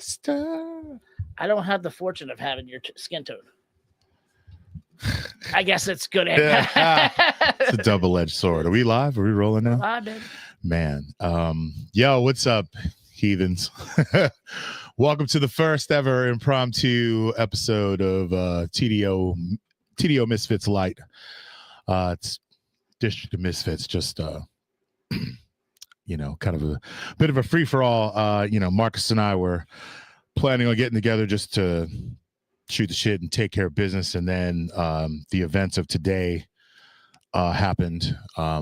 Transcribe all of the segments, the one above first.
Master. I don't have the fortune of having your skin tone. I guess it's good. It's a double-edged sword. Are we live? Are we rolling now? Live, baby. Man. Yo, what's up, heathens? Welcome to the first ever impromptu episode of TDO Misfits Lite. It's District of Misfits, just kind of a bit of a free-for-all. Marcus and I were planning on getting together just to shoot the shit and take care of business, and then the events of today happened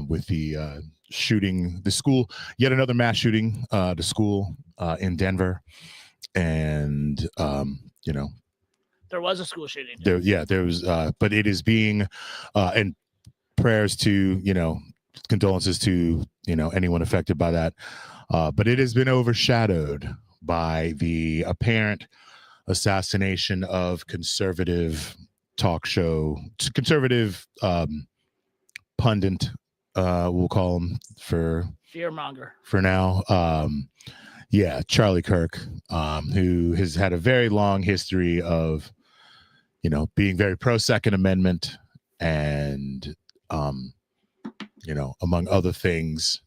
with the shooting the school, yet another mass shooting, the school in Denver, and there was a school shooting. There was, but it is being and prayers to condolences to anyone affected by that, but it has been overshadowed by the apparent assassination of conservative talk show, conservative pundit, we'll call him for fearmonger for now. Charlie Kirk, who has had a very long history of, being very pro Second Amendment and, among other things.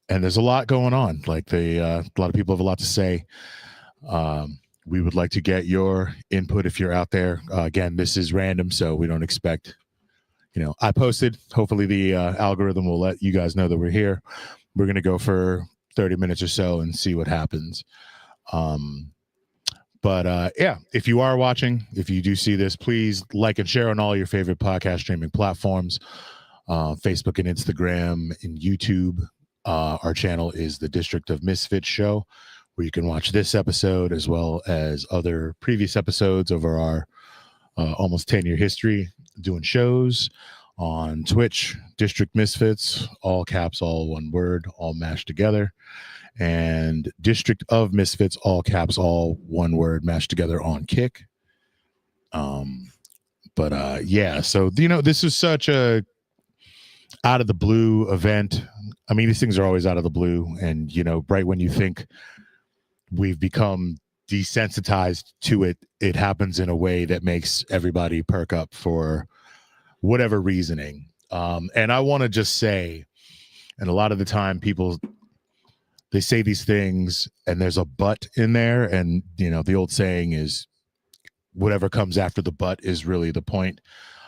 And there's a lot going on. Like a lot of people have a lot to say. We would like to get your input if you're out there. Again, this is random, so we don't expect, I posted. Hopefully the algorithm will let you guys know that we're here. We're going to go for 30 minutes or so and see what happens. If you are watching, if you do see this, please like and share on all your favorite podcast streaming platforms, Facebook and Instagram and YouTube. Our channel is the District of Misfits show, where you can watch this episode as well as other previous episodes over our almost 10-year history doing shows on Twitch. District Misfits, all caps, all one word, all mashed together. And District of Misfits, all caps, all one word, mashed together on Kick. So this is such a out of the blue event. I mean, these things are always out of the blue, and right when you think we've become desensitized to it, it happens in a way that makes everybody perk up for whatever reasoning. And I want to just say, and a lot of the time people, they say these things and there's a but in there, and the old saying is whatever comes after the but is really the point.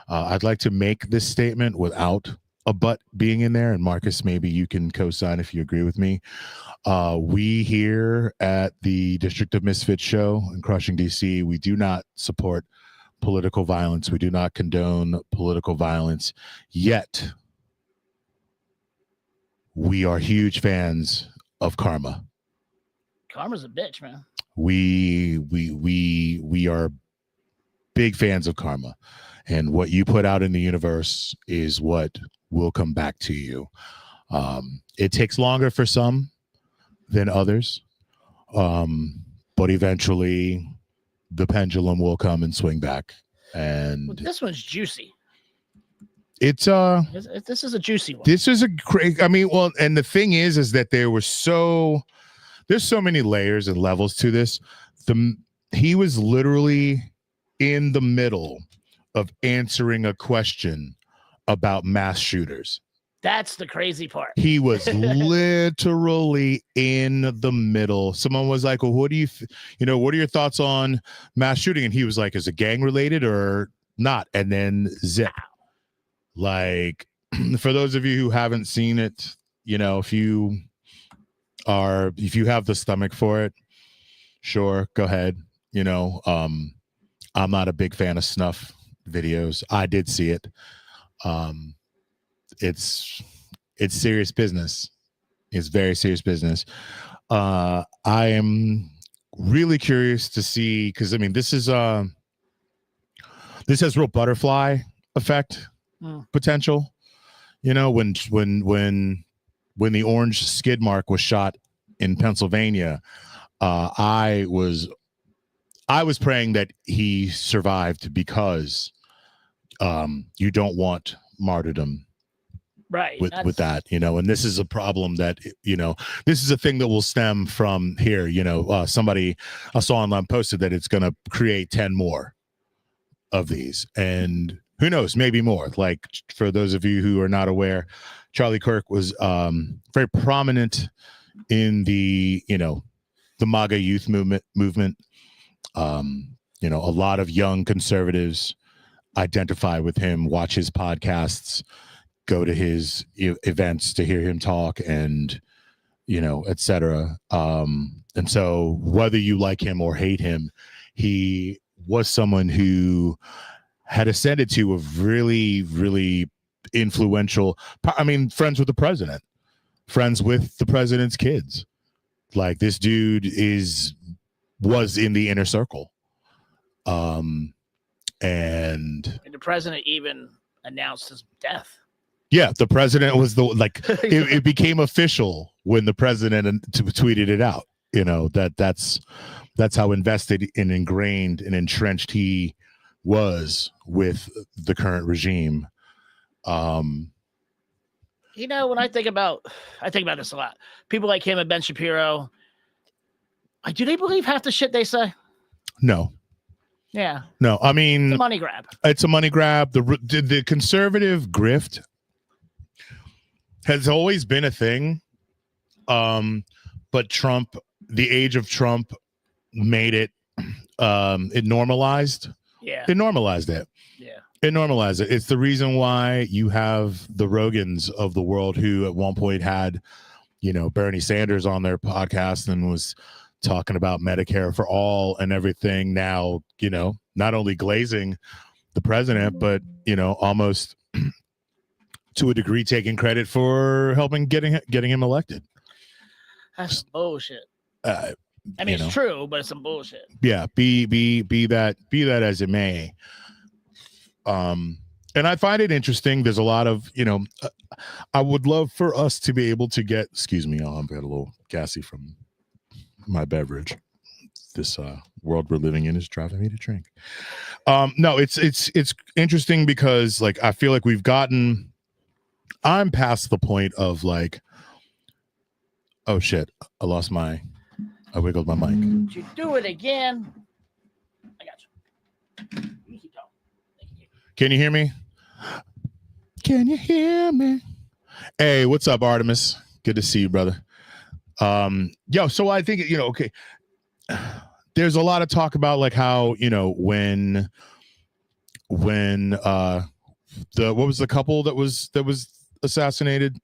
I'd like to make this statement without a but being in there, and Marcus, maybe you can co-sign if you agree with me. We here at the District of Misfits show in Crushing DC, we do not support political violence. We do not condone political violence, yet we are huge fans of karma. Karma's a bitch, man. We are big fans of karma, and what you put out in the universe is what will come back to you. It takes longer for some than others, but eventually the pendulum will come and swing back. And this one's juicy. It's this is a juicy one. This is a great. I mean, well, and the thing is that there's so many layers and levels to this. He was literally in the middle of answering a question about mass shooters. That's the crazy part. He was literally in the middle. Someone was like, well, what are your thoughts on mass shooting? And he was like, is it gang related or not? And then zip. Like, for those of you who haven't seen it, if you have the stomach for it, sure, go ahead. I'm not a big fan of snuff videos. I did see it. It's serious business. It's very serious business. I am really curious to see, because I mean, this has real butterfly effect potential. When the orange skid mark was shot in Pennsylvania, I was praying that he survived, because you don't want martyrdom Right. with that, and this is a problem that, this is a thing that will stem from here. Somebody I saw online posted that it's going to create 10 more of these, and who knows, maybe more. Like, for those of you who are not aware, Charlie Kirk was very prominent in the MAGA youth movement. A lot of young conservatives identify with him, watch his podcasts, go to his events to hear him talk, and etc. And so whether you like him or hate him, he was someone who had ascended to a really, really influential, friends with the president, friends with the president's kids. Like, this dude was in the inner circle. And the president even announced his death. Yeah, the president was it became official when the president tweeted it out. That's how invested and ingrained and entrenched he was with the current regime. When I think about this a lot. People like him and Ben Shapiro, do they believe half the shit they say? No. Yeah. No, I mean, it's a money grab. It's a money grab. The conservative grift has always been a thing. But Trump, the age of Trump, made it. It normalized. Yeah. It normalized it. Yeah. It normalized it. It's the reason why you have the Rogans of the world who at one point had, Bernie Sanders on their podcast and was talking about Medicare for all and everything. Now, not only glazing the president, but, almost to a degree taking credit for helping getting him elected. That's some bullshit. It's true, but it's some bullshit. Yeah, be that as it may. And I find it interesting. There's a lot of, I would love for us to be able to get, excuse me, I'm got a little gassy from my beverage. This world we're living in is driving me to drink. No, it's interesting because, like, I feel like I'm past the point of, like, oh shit, I wiggled my mic. Did you do it again? I got you. You keep going. Can you hear me? Can you hear me? Hey, what's up, Artemis? Good to see you, brother. So I think, okay, there's a lot of talk about, like, how, when what was the couple that was assassinated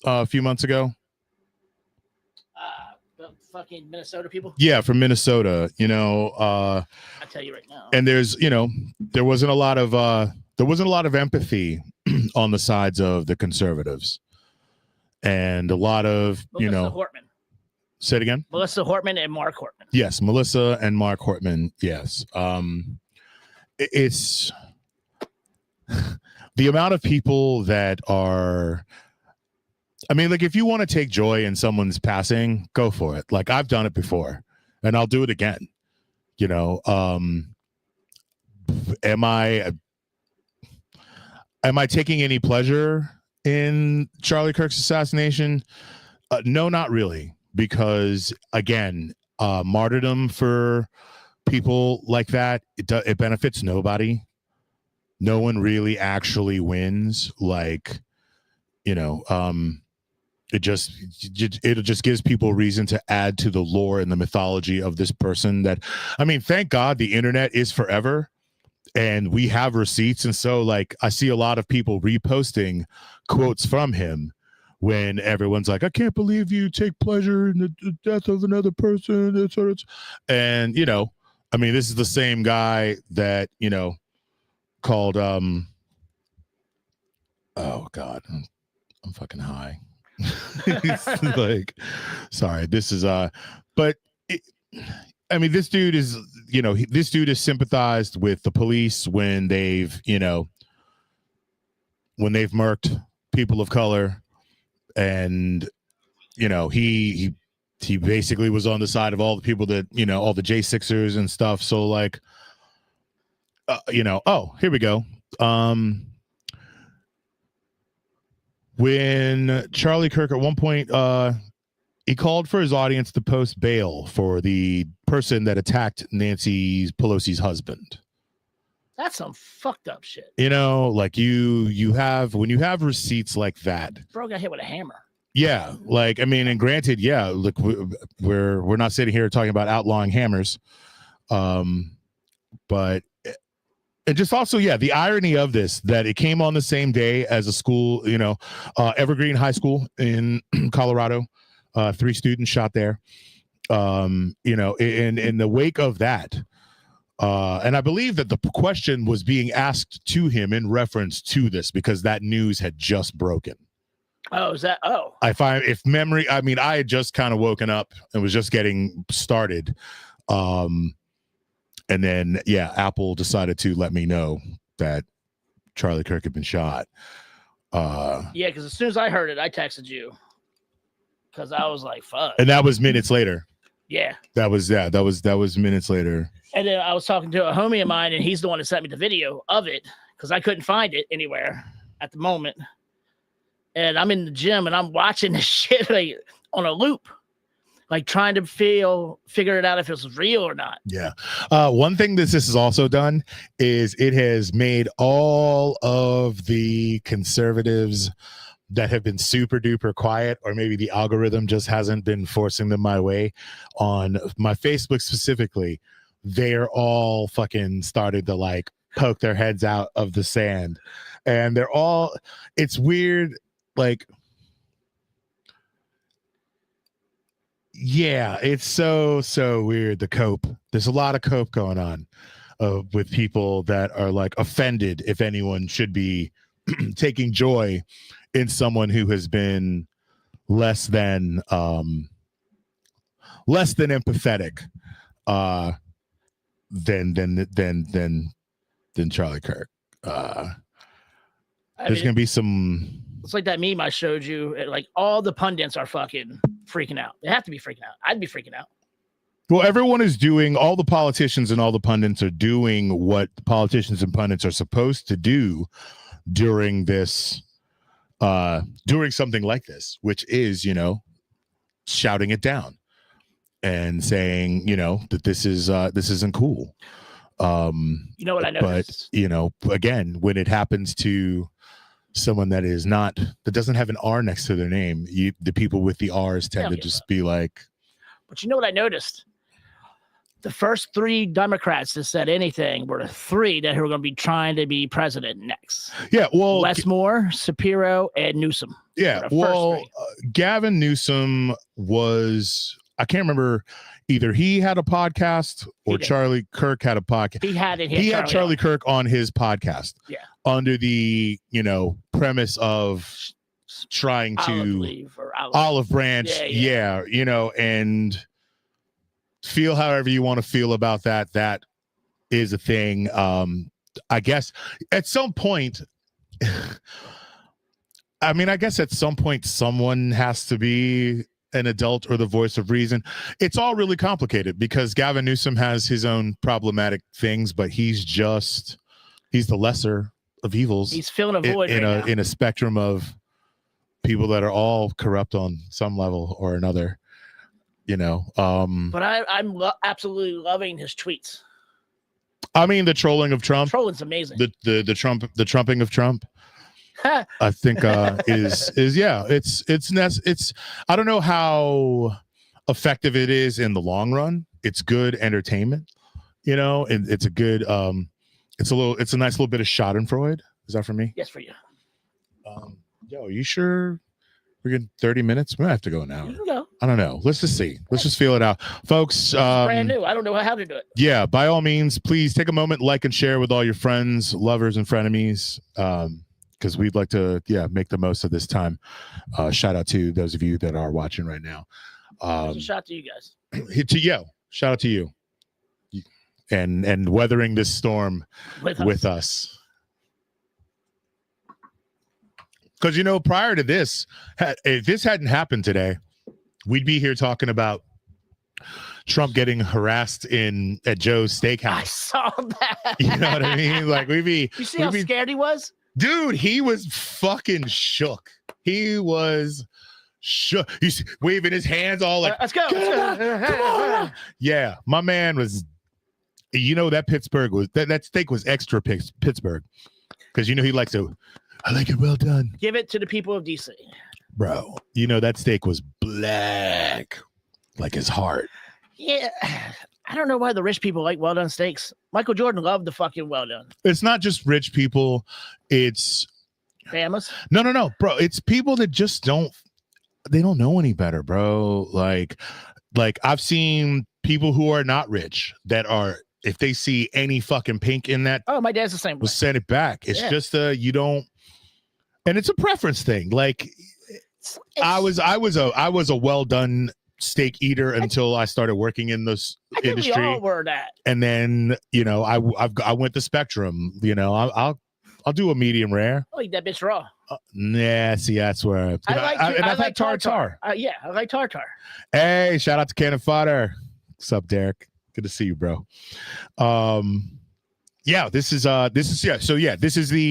a few months ago? The fucking Minnesota people? Yeah, from Minnesota, I'll tell you right now. And there's, there wasn't a lot of empathy on the sides of the conservatives. And a lot of, Melissa Hortman. Say it again? Melissa Hortman and Mark Hortman. Yes, Melissa and Mark Hortman. Yes. It's the amount of people that are, like, if you want to take joy in someone's passing, go for it. Like, I've done it before and I'll do it again. Am I taking any pleasure in Charlie Kirk's assassination? No, not really. Because, again, martyrdom for people like that, it benefits nobody. No one really actually wins. Like, it just gives people reason to add to the lore and the mythology of this person that, thank God the internet is forever and we have receipts. And so, like, I see a lot of people reposting quotes from him when everyone's like, I can't believe you take pleasure in the death of another person. And, this is the same guy that, called, oh God, I'm fucking high. Like, sorry, this is, but this dude is, this dude is sympathized with the police when they've murked people of color. And, he basically was on the side of all the people that, all the J6ers and stuff. So, like, oh, here we go. when Charlie Kirk at one point he called for his audience to post bail for the person that attacked Nancy Pelosi's husband. That's some fucked up shit. You know, like you have when you have receipts like that. Bro got hit with a hammer. Yeah, like I mean, and granted, yeah, look, we're not sitting here talking about outlawing hammers, but and just also, yeah, the irony of this that it came on the same day as a school, you know, Evergreen High School in Colorado, 3 students shot there, you know, in the wake of that. And I believe that the question was being asked to him in reference to this because that news had just broken. Oh, is that? Oh, if memory, I mean, I had just kind of woken up and was just getting started. And then, yeah, Apple decided to let me know that Charlie Kirk had been shot. yeah, because as soon as I heard it, I texted you because I was like, fuck. And that was minutes later. Yeah. That was minutes later. And then I was talking to a homie of mine, and he's the one that sent me the video of it because I couldn't find it anywhere at the moment. And I'm in the gym, and I'm watching this shit like on a loop, like trying to figure it out if it was real or not. Yeah. One thing this has also done is it has made all of the conservatives that have been super duper quiet, or maybe the algorithm just hasn't been forcing them my way on my Facebook specifically. They're all fucking started to like poke their heads out of the sand, and they're all, it's weird. Like, yeah, it's so weird. The cope. There's a lot of cope going on with people that are like offended if anyone should be taking joy in someone who has been less than empathetic than Charlie Kirk. There's gonna be some. It's like that meme I showed you. Like all the pundits are fucking freaking out. They have to be freaking out. I'd be freaking out. Well, everyone is doing, all the politicians and all the pundits are doing what politicians and pundits are supposed to do during this, during something like this, which is, you know, shouting it down and saying, you know, that this isn't cool. You know what I noticed? But, you know, again, when it happens to someone that doesn't have an R next to their name, the people with the R's tend to just be like. But you know what I noticed? The first 3 Democrats that said anything were the 3 that were going to be trying to be president next. Yeah, well, Westmore, Shapiro, and Newsom. Yeah, well, Gavin Newsom was, I can't remember, either he had a podcast or Charlie Kirk had a podcast. He had Charlie Kirk on his podcast. Yeah. Under the, you know, premise of trying to Olive Branch. Yeah, you know, and feel however you want to feel about that. That is a thing. I guess at some point, I mean, I guess at some point someone has to be an adult or the voice of reason. It's all really complicated because Gavin Newsom has his own problematic things, but he's the lesser of evils. He's filling a void in a spectrum of people that are all corrupt on some level or another, you know. But I'm absolutely loving his tweets. I mean, the trolling of Trump. Trolling's amazing. The trumping of Trump. I think is yeah. It's I don't know how effective it is in the long run. It's good entertainment, you know, and it's a good it's a nice little bit of Schadenfreude. Is that for me? Yes, for you. Yo, are you sure we're getting 30 minutes? We might have to go now. No. I don't know. Let's just see. Let's just feel it out. Folks, brand new. I don't know how to do it. Yeah, by all means, please take a moment, like and share with all your friends, lovers, and frenemies. Because we'd like to, make the most of this time. Shout out to those of you that are watching right now. Shout out to you guys. Shout out to you. And weathering this storm with us. Because, you know, prior to this, if this hadn't happened today, we'd be here talking about Trump getting harassed at Joe's Steakhouse. I saw that. You know what I mean? Like, You see how scared he was? Dude, he was fucking shook. He was he's waving his hands all like, let's go. Come on. Yeah, my man was, that Pittsburgh was, that steak was extra Pittsburgh. Because, he likes to, I like it well done. Give it to the people of DC. Bro, that steak was black, like his heart. Yeah. I don't know why the rich people like well done steaks. Michael Jordan loved the fucking well done. It's not just rich people. It's Famous. No, bro. It's people that just don't know any better, bro. Like I've seen people who are not rich that are, if they see any fucking pink in that, oh, my dad's the same way. Will send it back. It's just you don't, and it's a preference thing. Like I was a well done steak eater until I started working in this industry. We all were that. And then I went the spectrum. I'll do a medium rare. I'll eat that bitch raw. Nah, see, that's where I've had tartar. Yeah, I like tartar. Hey, shout out to Cannon Fodder. What's up, Derek? Good to see you, bro. Yeah, this is the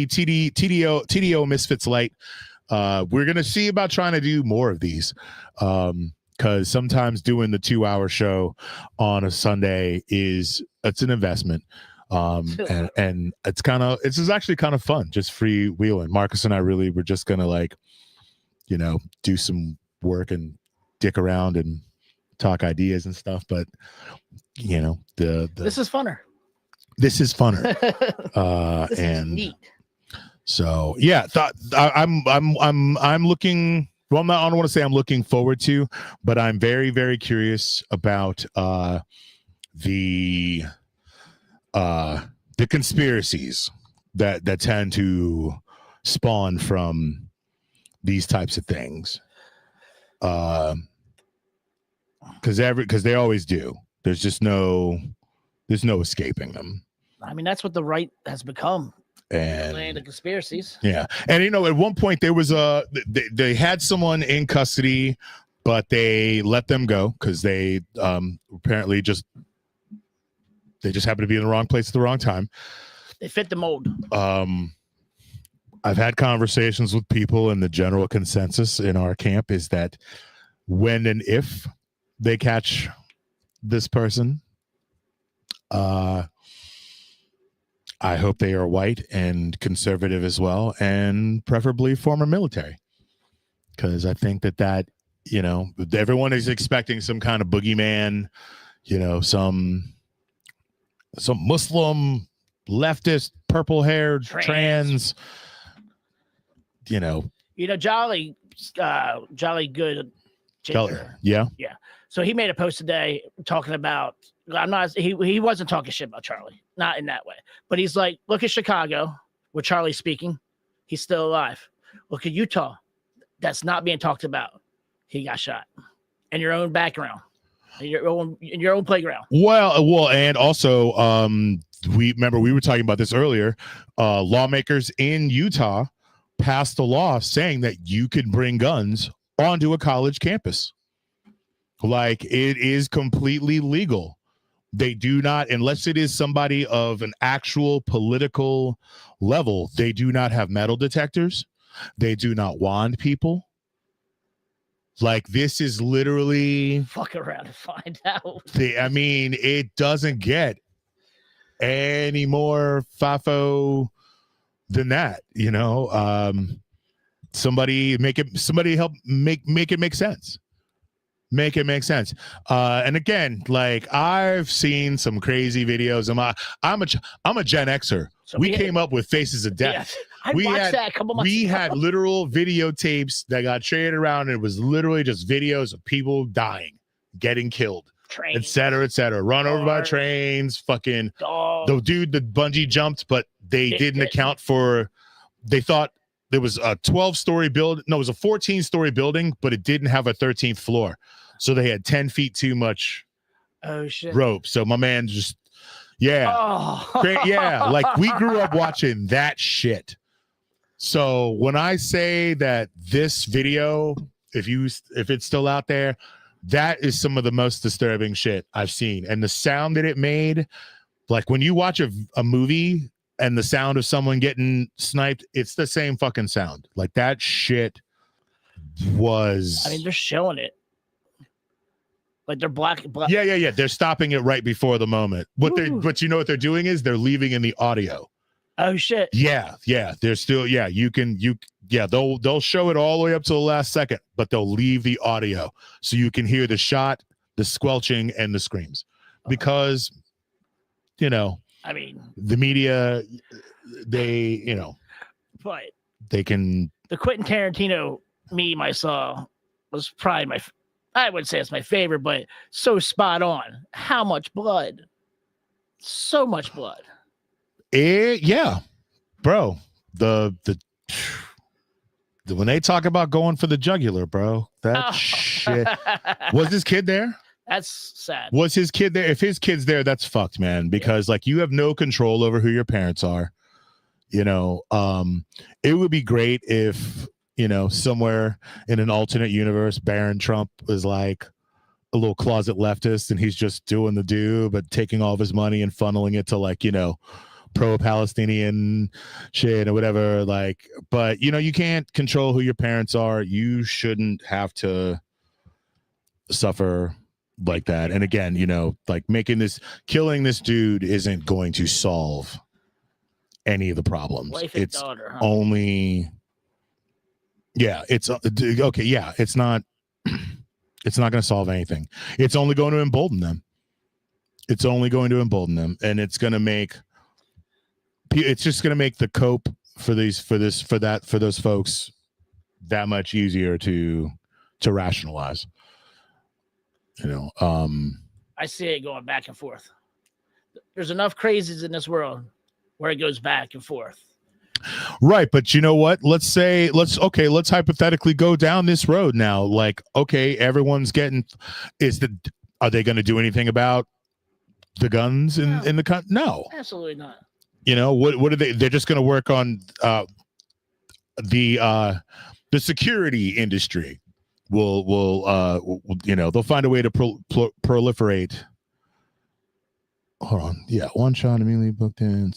TDO Misfits Lite. We're gonna see about trying to do more of these. Because sometimes doing the 2-hour show on a Sunday it's an investment. And it's actually kind of fun, just freewheeling. Marcus and I really were just gonna do some work and dick around and talk ideas and stuff. But this is funner. This is funner. This and is neat. So yeah, I'm looking. Well, I don't want to say I'm looking forward to, but I'm very, very curious about the conspiracies that tend to spawn from these types of things. Because they always do. There's no escaping them. I mean, that's what the right has become. And the conspiracies. Yeah. And at one point there was they had someone in custody, but they let them go because they apparently just happened to be in the wrong place at the wrong time. They fit the mold. I've had conversations with people, and the general consensus in our camp is that when and if they catch this person, I hope they are white and conservative as well, and preferably former military. Because I think that everyone is expecting some kind of boogeyman, some Muslim, leftist, purple-haired, trans Jolly good ginger. Yeah. So he made a post today talking about, he wasn't talking shit about Charlie, not in that way, but he's like, look at Chicago where Charlie's speaking, he's still alive. Look at Utah, that's not being talked about, he got shot in your own background, in your own playground. Well, and also we were talking about this earlier. Lawmakers in Utah passed a law saying that you could bring guns onto a college campus. Like, it is completely legal. They do not, unless it is somebody of an actual political level, they do not have metal detectors. They do not wand people. Like, this is literally... Fuck around and find out. It doesn't get any more FIFO than that, somebody help make it make sense. Make it make sense. And again, like, I've seen some crazy videos. I'm a Gen Xer. So we came up with Faces of Death. Yeah, I watched that a couple months ago. We had literal videotapes that got traded around. And it was literally just videos of people dying, getting killed, et cetera, run over by trains, fucking the dude that bungee jumped, but they didn't account for, they thought there was a 12-story building. No, it was a 14-story building, but it didn't have a 13th floor. So they had 10 feet too much rope. So my man just, like, we grew up watching that shit. So when I say that this video, if it's still out there, that is some of the most disturbing shit I've seen. And the sound that it made, like, when you watch a movie and the sound of someone getting sniped, it's the same fucking sound. Like, that shit was. I mean, they're showing it. Like they're black. Yeah. They're stopping it right before the moment. But you know what they're doing is they're leaving in the audio. Oh shit. Yeah. They're still. Yeah, they'll show it all the way up to the last second, but they'll leave the audio so you can hear the shot, the squelching, and the screams, because I mean, the media, they but they can. The Quentin Tarantino meme I saw was probably I would say it's my favorite, but so spot on. How much blood? So much blood. Yeah, bro. The when they talk about going for the jugular, bro, that shit. Was his kid there? That's sad. Was his kid there? If his kid's there, that's fucked, man. Because like you have no control over who your parents are. It would be great if somewhere in an alternate universe, Barron Trump was like a little closet leftist, and he's just doing the do, but taking all of his money and funneling it to like pro-Palestinian shit or whatever. Like, but you can't control who your parents are. You shouldn't have to suffer like that. And again, like killing this dude isn't going to solve any of the problems. It's daughter, huh? only, it's okay. Yeah, it's not going to solve anything. It's only going to embolden them. And it's going to make. It's just going to make the cope for those folks that much easier to rationalize. I see it going back and forth. There's enough crazies in this world where it goes back and forth. Right, but you know what? Let's hypothetically go down this road now. Like, okay, everyone's getting. Are they going to do anything about the guns in the country? No, absolutely not. What are they? They're just going to work on the security industry. They'll find a way to proliferate. Hold on. Yeah, one shot immediately booked in.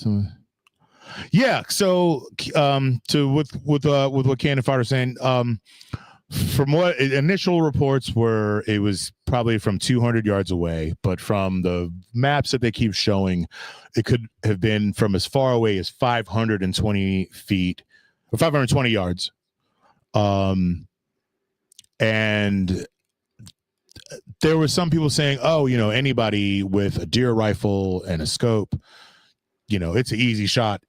Yeah. So, with what Ken and Fodder saying, from what initial reports were, it was probably from 200 yards away, but from the maps that they keep showing, it could have been from as far away as 520 feet or 520 yards. And there were some people saying, anybody with a deer rifle and a scope, it's an easy shot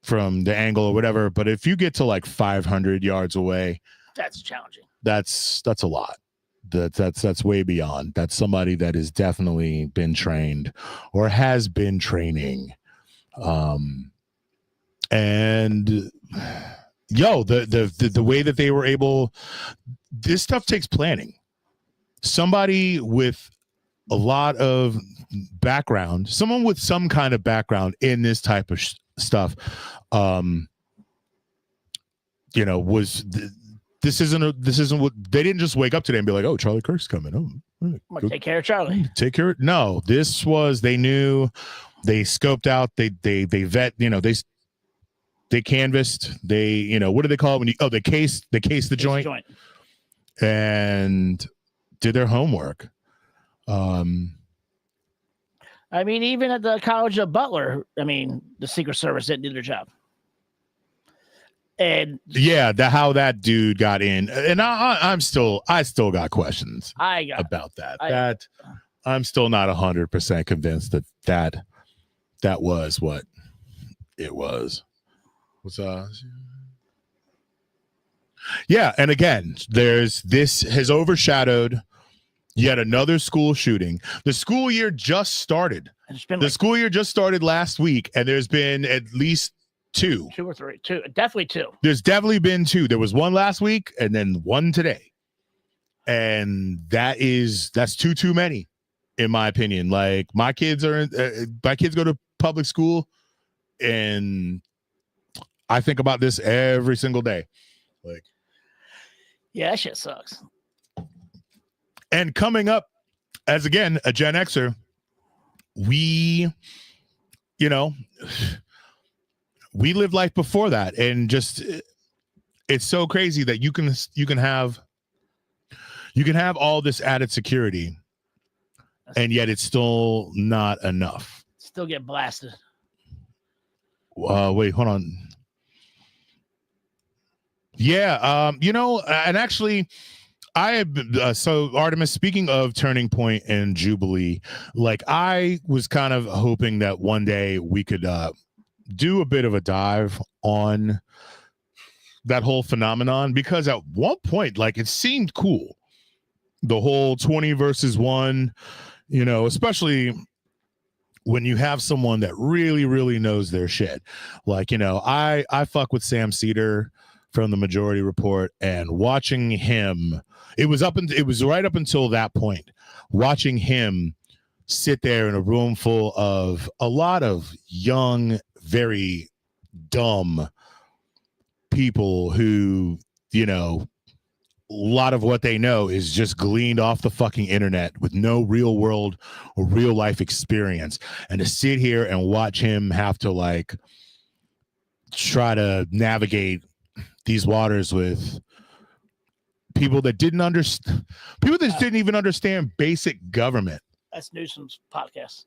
from the angle or whatever. But if you get to like 500 yards away, that's challenging. That's a lot. That's way beyond. That's somebody that has definitely been trained or has been training. And the way that they were able, this stuff takes planning. Somebody with a lot of background, someone with some kind of background in this type of stuff, this isn't what they didn't just wake up today and be like, oh, Charlie Kirk's coming. Oh, I'm gonna take care of Charlie. No, they knew, they scoped out, they vet, they canvassed, what do they call it when they case the joint and did their homework. I mean, even at the College of Butler, the Secret Service didn't do their job. And how that dude got in, and I still got questions about that. I'm still not 100% convinced that was what it was. And again, this has overshadowed yet another school shooting. The school year just started. School year just started last week, and there's been at least two or three. Definitely two. There's definitely been two. There was one last week and then one today. And that's too many, in my opinion. Like my kids go to public school, and I think about this every single day. Like, yeah, that shit sucks. And coming up as, again, a Gen Xer, we lived life before that, and just it's so crazy that you can have all this added security, and yet it's still not enough. Still get blasted. Wait, hold on. Yeah, and actually, I have so Artemis. Speaking of Turning Point and Jubilee, like I was kind of hoping that one day we could do a bit of a dive on that whole phenomenon, because at one point, like, it seemed cool, the whole 20 versus 1, especially when you have someone that really, really knows their shit. Like, I fuck with Sam Cedar from the Majority Report, and watching him, it was right up until that point, watching him sit there in a room full of a lot of young, very dumb people who, a lot of what they know is just gleaned off the fucking internet with no real world or real life experience. And to sit here and watch him have to like try to navigate these waters with people that didn't even understand basic government. That's Newsom's podcast.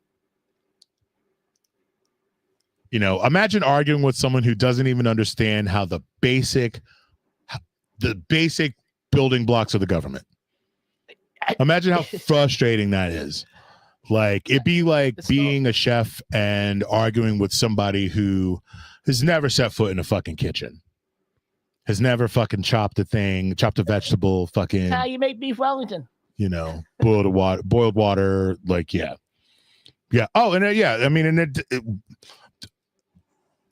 Imagine arguing with someone who doesn't even understand how the basic building blocks of the government. Imagine how frustrating that is. Like, it'd be like being a chef and arguing with somebody who has never set foot in a fucking kitchen, has never fucking chopped a vegetable, fucking. How you make beef Wellington? Boiled water. Like, yeah. Oh, and I mean, and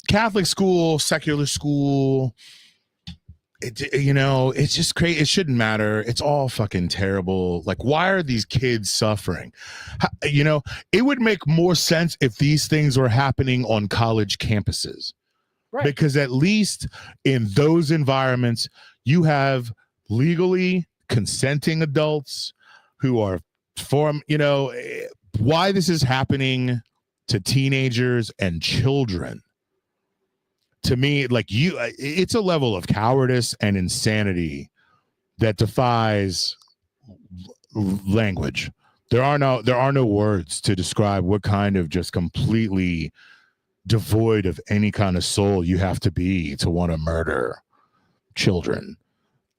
Catholic school, secular school. It's just crazy. It shouldn't matter. It's all fucking terrible. Like, why are these kids suffering? It would make more sense if these things were happening on college campuses. Right. Because at least in those environments, you have legally consenting adults who are why this is happening to teenagers and children. To me, like, it's a level of cowardice and insanity that defies language. There are no words to describe what kind of just completely devoid of any kind of soul you have to be to want to murder children.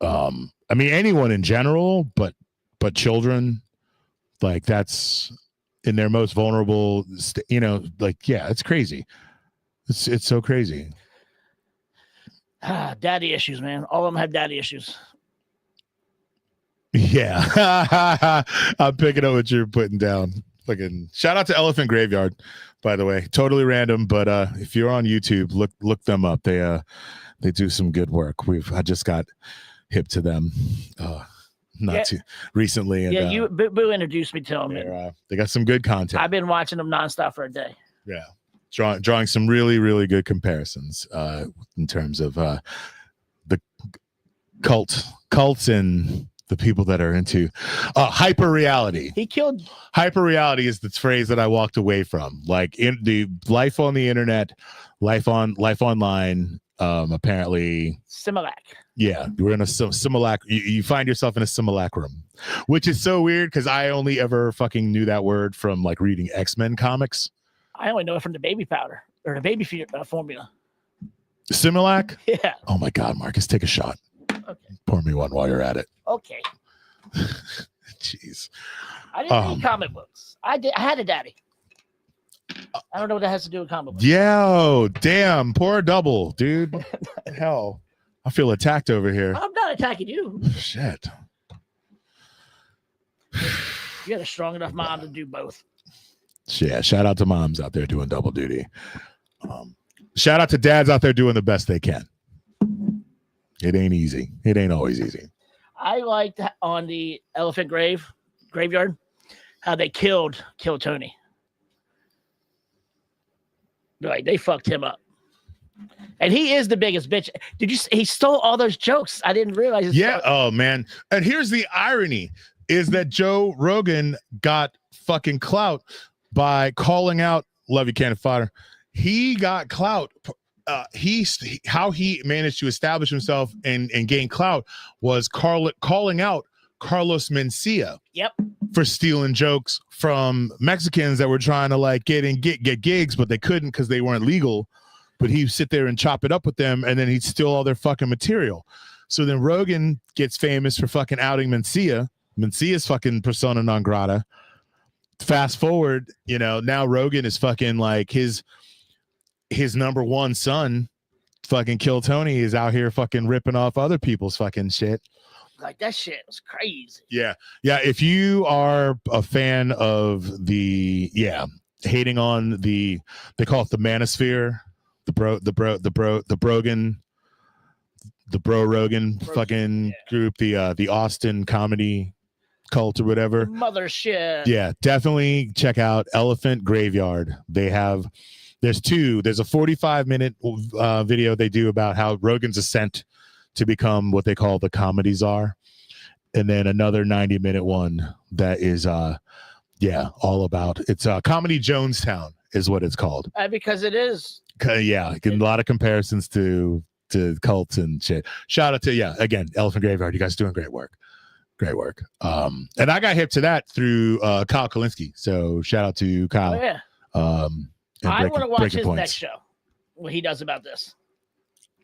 I mean, anyone in general, but children, like, that's in their most vulnerable, it's crazy. It's so crazy. Daddy issues, man. All of them have daddy issues. Yeah. I'm picking up what you're putting down. Fucking shout out to Elephant Graveyard, by the way. Totally random, but if you're on YouTube, look them up. They do some good work. I just got hip to them too recently. And, Boo introduced me to them. They got some good content. I've been watching them nonstop for a day. Yeah. Drawing some really, really good comparisons in terms of the cults and the people that are into hyper reality. Hyper reality is the phrase that I walked away from. Like, in the life on the internet, life online. Apparently, Similac. Yeah, we're in a Similac. You find yourself in a simulacrum, which is so weird because I only ever fucking knew that word from like reading X-Men comics. I only know it from the baby powder or the baby formula. Similac? Yeah. Oh my God, Marcus, take a shot. Okay. Pour me one while you're at it. Okay. Jeez. I didn't read comic books. I had a daddy. I don't know what that has to do with comic books. Yo, damn. Pour a double, dude. Hell. I feel attacked over here. I'm not attacking you. Shit. You had a strong enough mom to do both. Yeah, shout out to moms out there doing double duty. Shout out to dads out there doing the best they can. It ain't easy. It ain't always easy. I liked on the Elephant Graveyard how they killed Tony. Like, they fucked him up. And he is the biggest bitch. He stole all those jokes. I didn't realize. Oh man. And here's the irony is that Joe Rogan got fucking clout by calling out Love You Cannon Fodder. He got clout how he managed to establish himself and gain clout was calling out Carlos Mencia. Yep. For stealing jokes from Mexicans that were trying to like get gigs, but they couldn't because they weren't legal. But he'd sit there and chop it up with them, and then he'd steal all their fucking material. So then Rogan gets famous for fucking outing Mencia. Mencia's fucking persona non grata. Fast forward, now Rogan is fucking like his number one son, fucking Kill Tony, is out here fucking ripping off other people's fucking shit. Like, that shit was crazy. Yeah. If you are a fan of hating on they call it the manosphere, the bro Rogan fucking group, the Austin comedy cult or whatever. Mothership. Yeah, definitely check out Elephant Graveyard. There's a 45-minute video they do about how Rogan's ascent to become what they call the comedy czar, and then another 90-minute one that is all about Comedy Jonestown is what it's called. Because it is. Yeah, a lot of comparisons to cults and shit. Shout out to again, Elephant Graveyard. You guys doing great work. And I got hip to that through Kyle Kalinske. So shout out to Kyle. Oh, yeah. I want to watch his next show. What he does about this.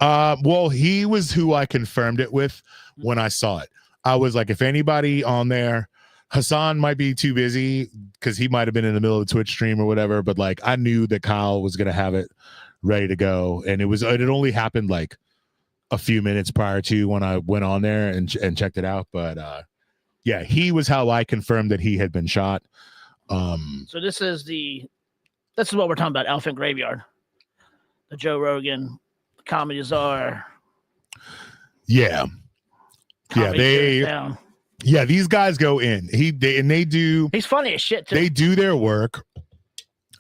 Well, he was who I confirmed it with when I saw it. I was like, if anybody on there, Hassan might be too busy because he might have been in the middle of a Twitch stream or whatever. But like, I knew that Kyle was gonna have it ready to go, and it only happened like a few minutes prior to when I went on there and checked it out. But he was how I confirmed that he had been shot. So this is what we're talking about. Elephant Graveyard, the Joe Rogan comedy czar. Yeah. These guys go in. They do. He's funny as shit too. They do their work.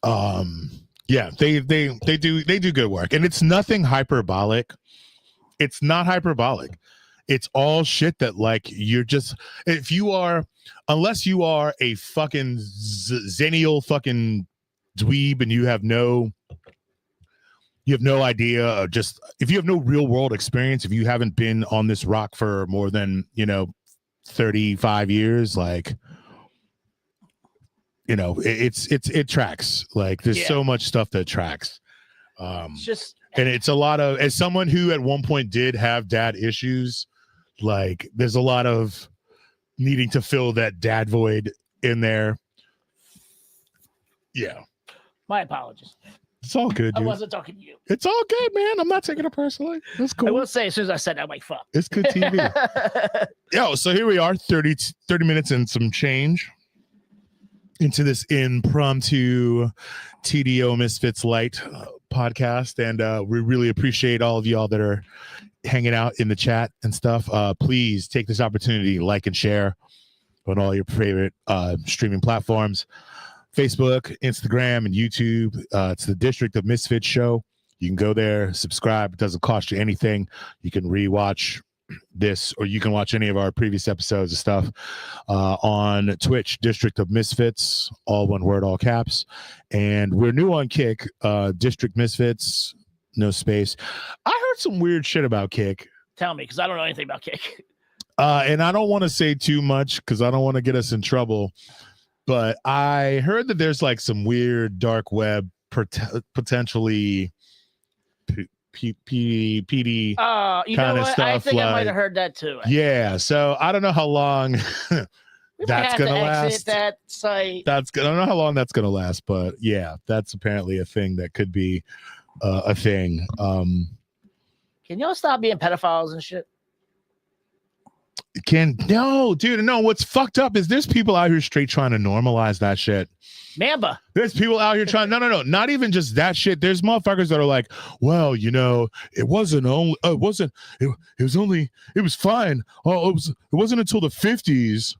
They do good work, and it's nothing hyperbolic. It's not hyperbolic. It's all shit that like unless you are a fucking zennial fucking dweeb and you have no idea of just, if you have no real world experience, if you haven't been on this rock for more than 35 years, like it tracks. Like there's so much stuff that tracks. And it's a lot of, as someone who at one point did have dad issues, like there's a lot of needing to fill that dad void in there. Yeah. My apologies. It's all good, dude. I wasn't talking to you. It's all good, man. I'm not taking it personally. That's cool. I will say, as soon as I said that, I'm like, fuck. It's good TV. So here we are, 30 minutes and some change into this impromptu TDO Misfits Lite podcast. And we really appreciate all of y'all that are hanging out in the chat and stuff. Please take this opportunity, like and share on all your favorite streaming platforms. Facebook, Instagram, and YouTube. It's the District of Misfits show. You can go there, subscribe. It doesn't cost you anything. You can rewatch this, or you can watch any of our previous episodes of stuff on Twitch, District of Misfits, all one word, all caps. And we're new on Kick, District Misfits, no space. I heard some weird shit about Kick. Tell me, because I don't know anything about Kick. And I don't want to say too much because I don't want to get us in trouble. But I heard that there's like some weird dark web, potentially PD kind of stuff. I think I might have heard that too. Yeah, so I don't know how long that's gonna last. That site. I don't know how long that's gonna last, but yeah, that's apparently a thing that could be a thing. Can y'all stop being pedophiles and shit? No, dude, no. What's fucked up is there's people out here straight trying to normalize that shit. Mamba. There's people out here trying. No. Not even just that shit. There's motherfuckers that are like, well, it wasn't only. It wasn't. It was only. It was fine. Oh, it wasn't until the 50s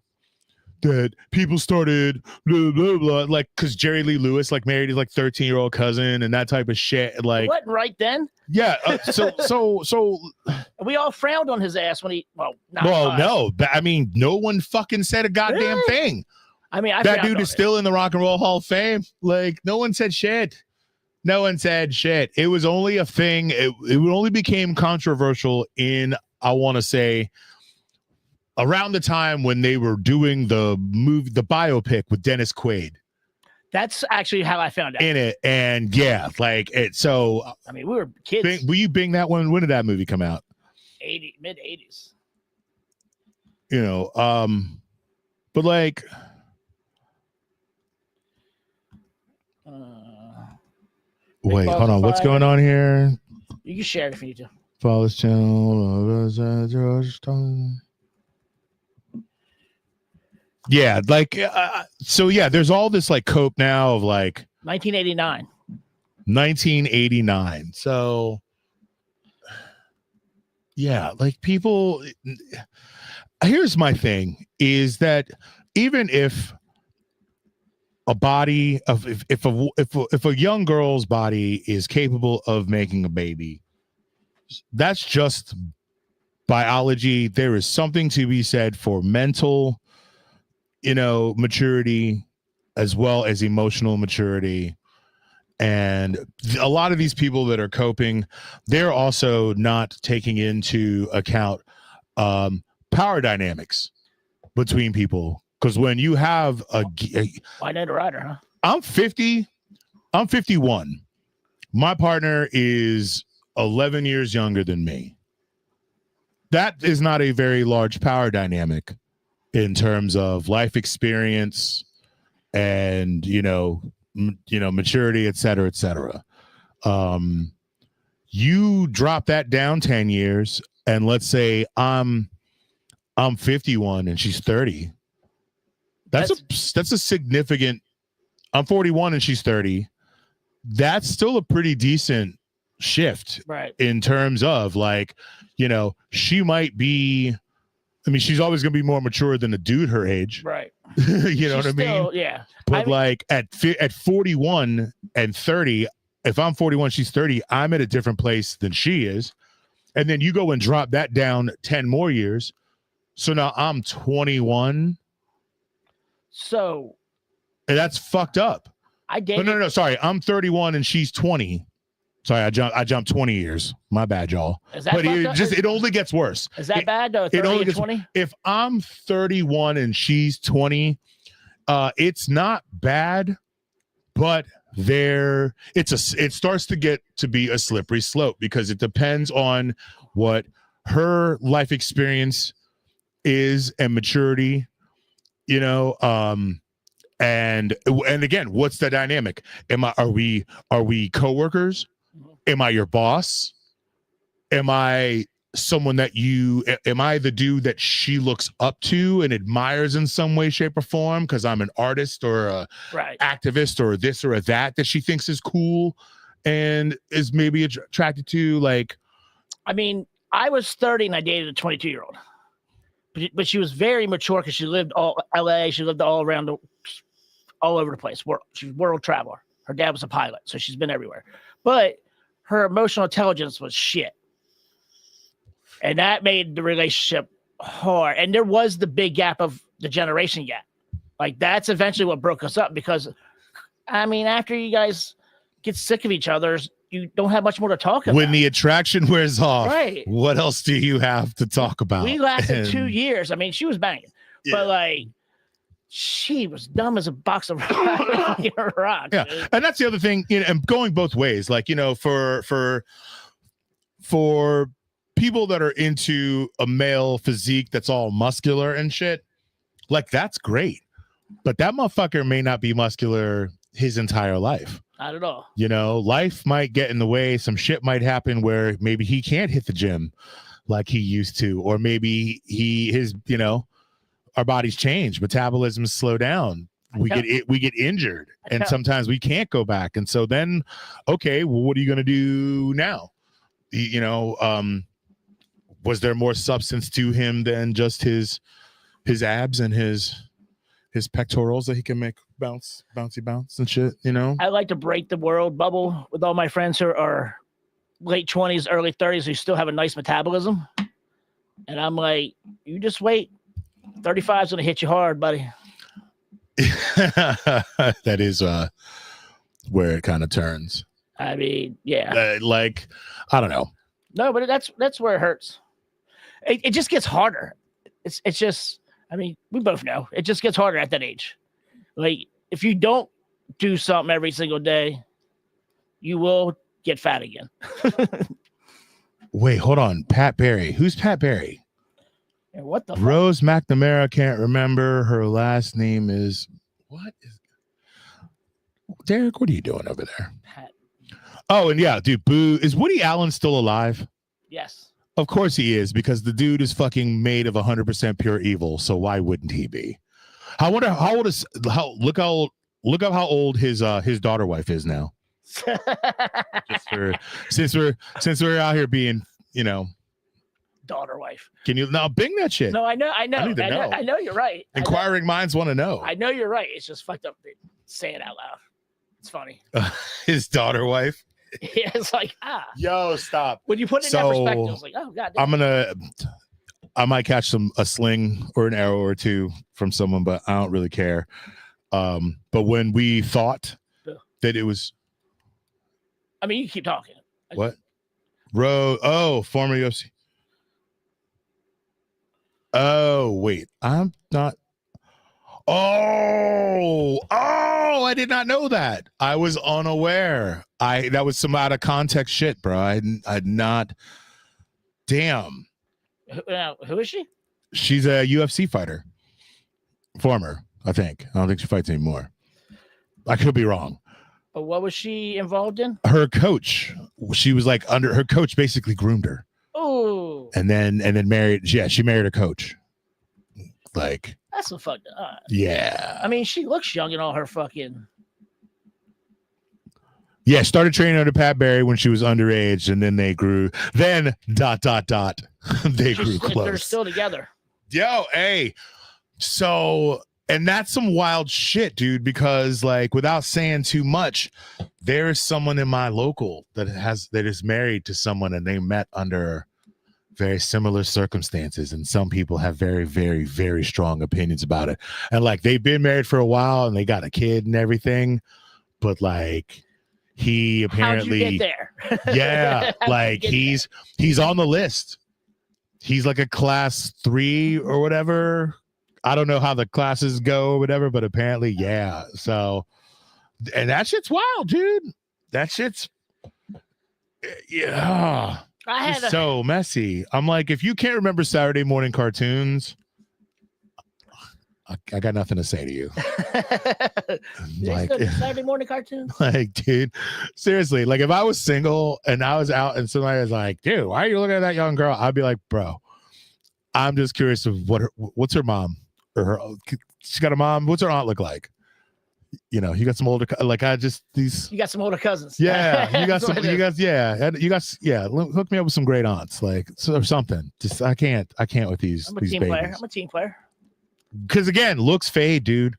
that people started blah blah blah. Like, because Jerry Lee Lewis like married his like 13-year-old cousin and that type of shit. Like, what? Right then? Yeah. So we all frowned on his ass when he. No. I mean, no one fucking said a goddamn thing. I mean, that dude is still in the Rock and Roll Hall of Fame. Like, no one said shit. No one said shit. It was only a thing. It only became controversial in, I want to say, around the time when they were doing the biopic with Dennis Quaid. That's actually how I found out in it. And yeah, like it. So, I mean, we were kids. Will you bing that one? When did that movie come out? Mid 80s. You know, but like, wait, hold on. What's going on here? You can share it if you need to. Follow this channel. Yeah, like, so yeah, there's all this like cope now of like 1989. So, yeah, like people. Here's my thing: is that even if a body of if a young girl's body is capable of making a baby, that's just biology. There is something to be said for mental, maturity, as well as emotional maturity. And a lot of these people that are coping, they're also not taking into account power dynamics between people. Because when you have why not a rider, huh? I'm 50. I'm 51. My partner is 11 years younger than me. That is not a very large power dynamic in terms of life experience and, maturity, et cetera, et cetera. You drop that down 10 years and let's say I'm 51 and she's 30. That's a significant. I'm 41 and she's 30. That's still a pretty decent shift, right? In terms of like, she might be. I mean, she's always going to be more mature than a dude her age, right? You know what I mean? Yeah. But like at 41 and 30, if I'm 41, she's 30. I'm at a different place than she is, and then you go and drop that down 10 more years. So now I'm 21. So and that's fucked up. I dated. No. Sorry, I'm 31 and she's 20. Sorry, I jumped 20 years. My bad, y'all. Is that but it only gets worse. Is that bad though? 30 and 20? If I'm 31 and she's 20, it's not bad, but it starts to get to be a slippery slope because it depends on what her life experience is and maturity, and again, what's the dynamic? Are we coworkers? Am I your boss? Am I someone am I the dude that she looks up to and admires in some way, shape, or form because I'm an artist or a activist or this or a that she thinks is cool and is maybe attracted to? Like, I mean, I was 30 and I dated a 22-year-old, but she was very mature because she lived all LA. She lived all over the place. She's a world traveler. Her dad was a pilot, so she's been everywhere. But her emotional intelligence was shit. And that made the relationship hard. And there was the big gap of the generation gap. Like, that's eventually what broke us up because, I mean, after you guys get sick of each other, you don't have much more to talk about. When the attraction wears off, right? What else do you have to talk about? We lasted 2 years. I mean, she was banging. Yeah. But, like, she was dumb as a box of rocks. Yeah, dude. And that's the other thing, and going both ways. Like, for people that are into a male physique that's all muscular and shit, like, that's great. But that motherfucker may not be muscular his entire life. Not at all. Life might get in the way. Some shit might happen where maybe he can't hit the gym like he used to, or maybe our bodies change, metabolisms slow down. We get injured, and sometimes we can't go back. And so then, okay, well, what are you going to do now? Was there more substance to him than just his abs and his pectorals that he can make bouncy and shit? I like to break the world bubble with all my friends who are late 20s, early 30s who still have a nice metabolism. And I'm like, you just wait. 35 is going to hit you hard, buddy. That is where it kind of turns. I mean, yeah. Like, I don't know. No, but that's where it hurts. It just gets harder. It's just, I mean, we both know it just gets harder at that age. Like, if you don't do something every single day, you will get fat again. Wait, hold on. Pat Barry. Who's Pat Barry? And what the Rose McNamara, can't remember. Her last name is what is Derek? What are you doing over there? Pat. Oh, and yeah, dude, Boo. Is Woody Allen still alive? Yes. Of course he is, because the dude is fucking made of 100% pure evil. So why wouldn't he be? I wonder how old is look up how old his daughter wife is now. Just since we're out here being, daughter wife. Can you now bing that shit? No, I know. I need to know. I know you're right. Inquiring minds want to know. I know you're right. It's just fucked up to say it out loud. It's funny. His daughter wife. Yeah, it's like, Yo, stop. When you put it in that perspective, it's like, oh god damn. I might catch a sling or an arrow or two from someone, but I don't really care. But when we thought that it was, I mean, you keep talking. What? Former UFC. Oh, wait. I'm not. Oh, I did not know that. I was unaware. That was some out of context shit, bro. I'd not. Damn. Who is she? She's a UFC fighter. Former, I think. I don't think she fights anymore. I could be wrong. But what was she involved in? Her coach. She was like her coach basically groomed her. Oh. And then married. Yeah, she married a coach. Like, that's so fucked up. Yeah. I mean, she looks young in all her fucking. Yeah, started training under Pat Barry when she was underage, and then they grew. Then ... they grew close. They're still together. Yo, hey. So, and that's some wild shit, dude, because like without saying too much, there is someone in my local that is married to someone, and they met under very similar circumstances, and some people have very, very, very strong opinions about it. And like they've been married for a while and they got a kid and everything, but like he apparently how'd you get there? Yeah, like he's on the list. He's like a class 3 or whatever. I don't know how the classes go or whatever, but apparently, yeah. So, and that shit's wild, dude. That shit's, yeah. It's so messy. I'm like, if you can't remember Saturday morning cartoons, I got nothing to say to you. Like Saturday morning cartoons. Like, dude, seriously, like if I was single and I was out and somebody was like, dude, why are you looking at that young girl? I'd be like, bro, I'm just curious of what's her mom or she got a mom. What's her aunt look like? You got some older, like you got some older cousins. Yeah, you got some, hook me up with some great aunts, like or something. Just I can't with these. I'm a these team babies. player. I'm a team player. Because again, looks fade, dude.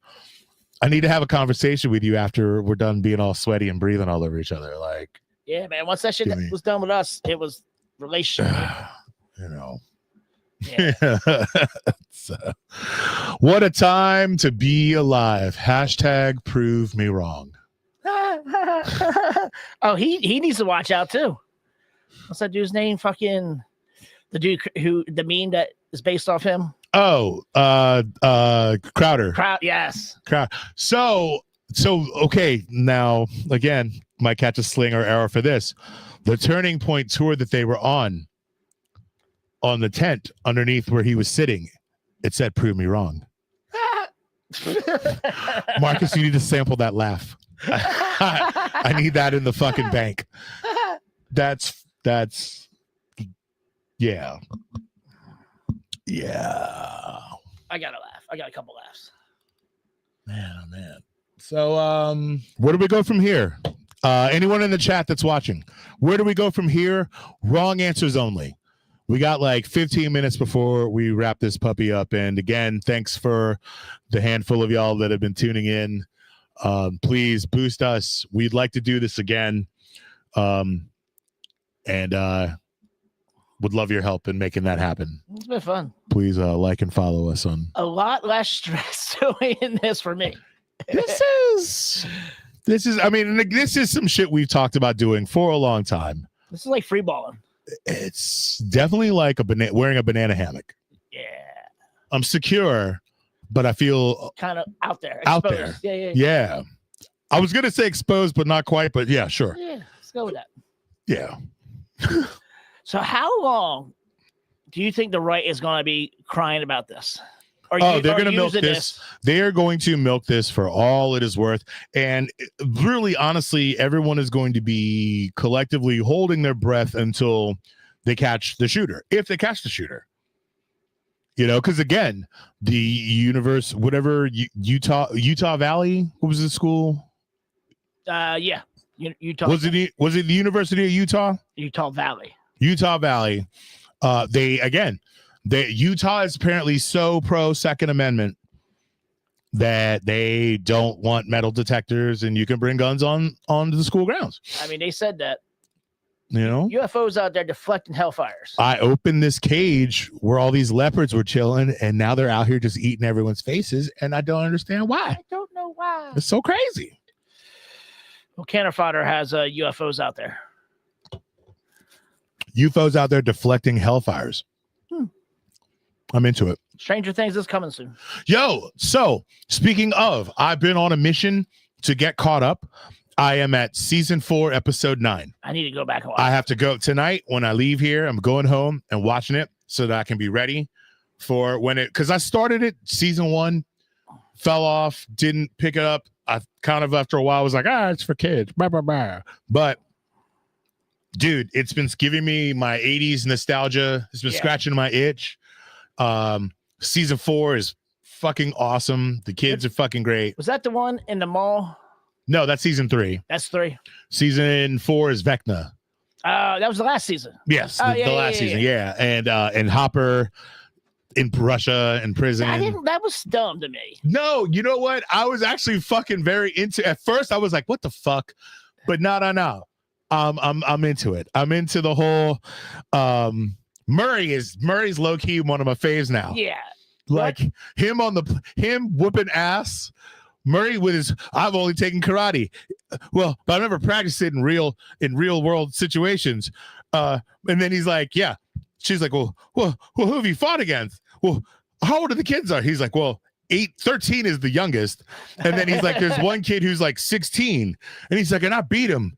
I need to have a conversation with you after we're done being all sweaty and breathing all over each other. Like, yeah, man. Once that shit was done with us, it was relationship. Yeah. So, what a time to be alive. # prove me wrong. Oh, he needs to watch out too. What's that dude's name? Fucking the dude the meme that is based off him. Oh, Crowder. Yes. So okay, now again, might catch a sling or arrow for this. The Turning Point tour that they were on the tent underneath where he was sitting, it said "Prove me wrong." Marcus, you need to sample that laugh. I need that in the fucking bank. That's yeah. Yeah. I got a laugh. I got a couple laughs. Man. So where do we go from here? Anyone in the chat that's watching, where do we go from here? Wrong answers only. We got like 15 minutes before we wrap this puppy up. And again, thanks for the handful of y'all that have been tuning in. Please boost us. We'd like to do this again. And would love your help in making that happen. It's been fun. Please like and follow us on. A lot less stress doing this for me. This is This is, I mean, this is some shit we've talked about doing for a long time. This is like free balling. It's definitely like wearing a banana hammock. Yeah. I'm secure, but I feel kind of out there. Out Exposed. there. Yeah. Yeah. I was gonna say exposed, but not quite. But yeah, sure. Yeah, let's go with that. Yeah. So how long do you think the right is going to be crying about this? They're going to milk this. They are going to milk this for all it is worth. And really, honestly, everyone is going to be collectively holding their breath until they catch the shooter. If they catch the shooter. You know, because again, the universe, whatever, Utah Valley, what was the school? Yeah. Utah. Was it the University of Utah? Utah Valley. Utah Valley. Utah is apparently so pro Second Amendment that they don't want metal detectors and you can bring guns onto the school grounds. I mean, they said that. You know, UFOs out there deflecting hellfires. I opened this cage where all these leopards were chilling, and now they're out here just eating everyone's faces, and I don't understand why. I don't know why. It's so crazy. Well, Canner Fodder has UFOs out there. UFOs out there deflecting hellfires. I'm into it. Stranger Things is coming soon. Yo, so speaking of, I've been on a mission to get caught up. I am at season 4, episode 9. I need to go back and watch. I have to go tonight when I leave here. I'm going home and watching it so that I can be ready for when because I started it season 1, fell off, didn't pick it up. I kind of after a while was like, it's for kids. Blah, blah, blah. But dude, it's been giving me my 80s nostalgia. It's been scratching my itch. Season 4 is fucking awesome. The kids are fucking great. Was that the one in the mall? No, that's season 3. That's 3. Season 4 is Vecna. That was the last season. Yes, the last season. Yeah, and Hopper in Russia in prison. That was dumb to me. No, you know what? I was actually fucking very into. At first, I was like, "What the fuck?" But no. I'm into it. I'm into the whole. Murray's low key one of my faves now. Yeah, like him whooping ass. Murray with his, I've only taken karate. Well, but I've never practiced it in real world situations. And then he's like, yeah. She's like, well, who have you fought against? Well, how old are the kids are? He's like, well, 13 is the youngest. And then he's like, there's one kid who's like 16. And he's like, and I beat him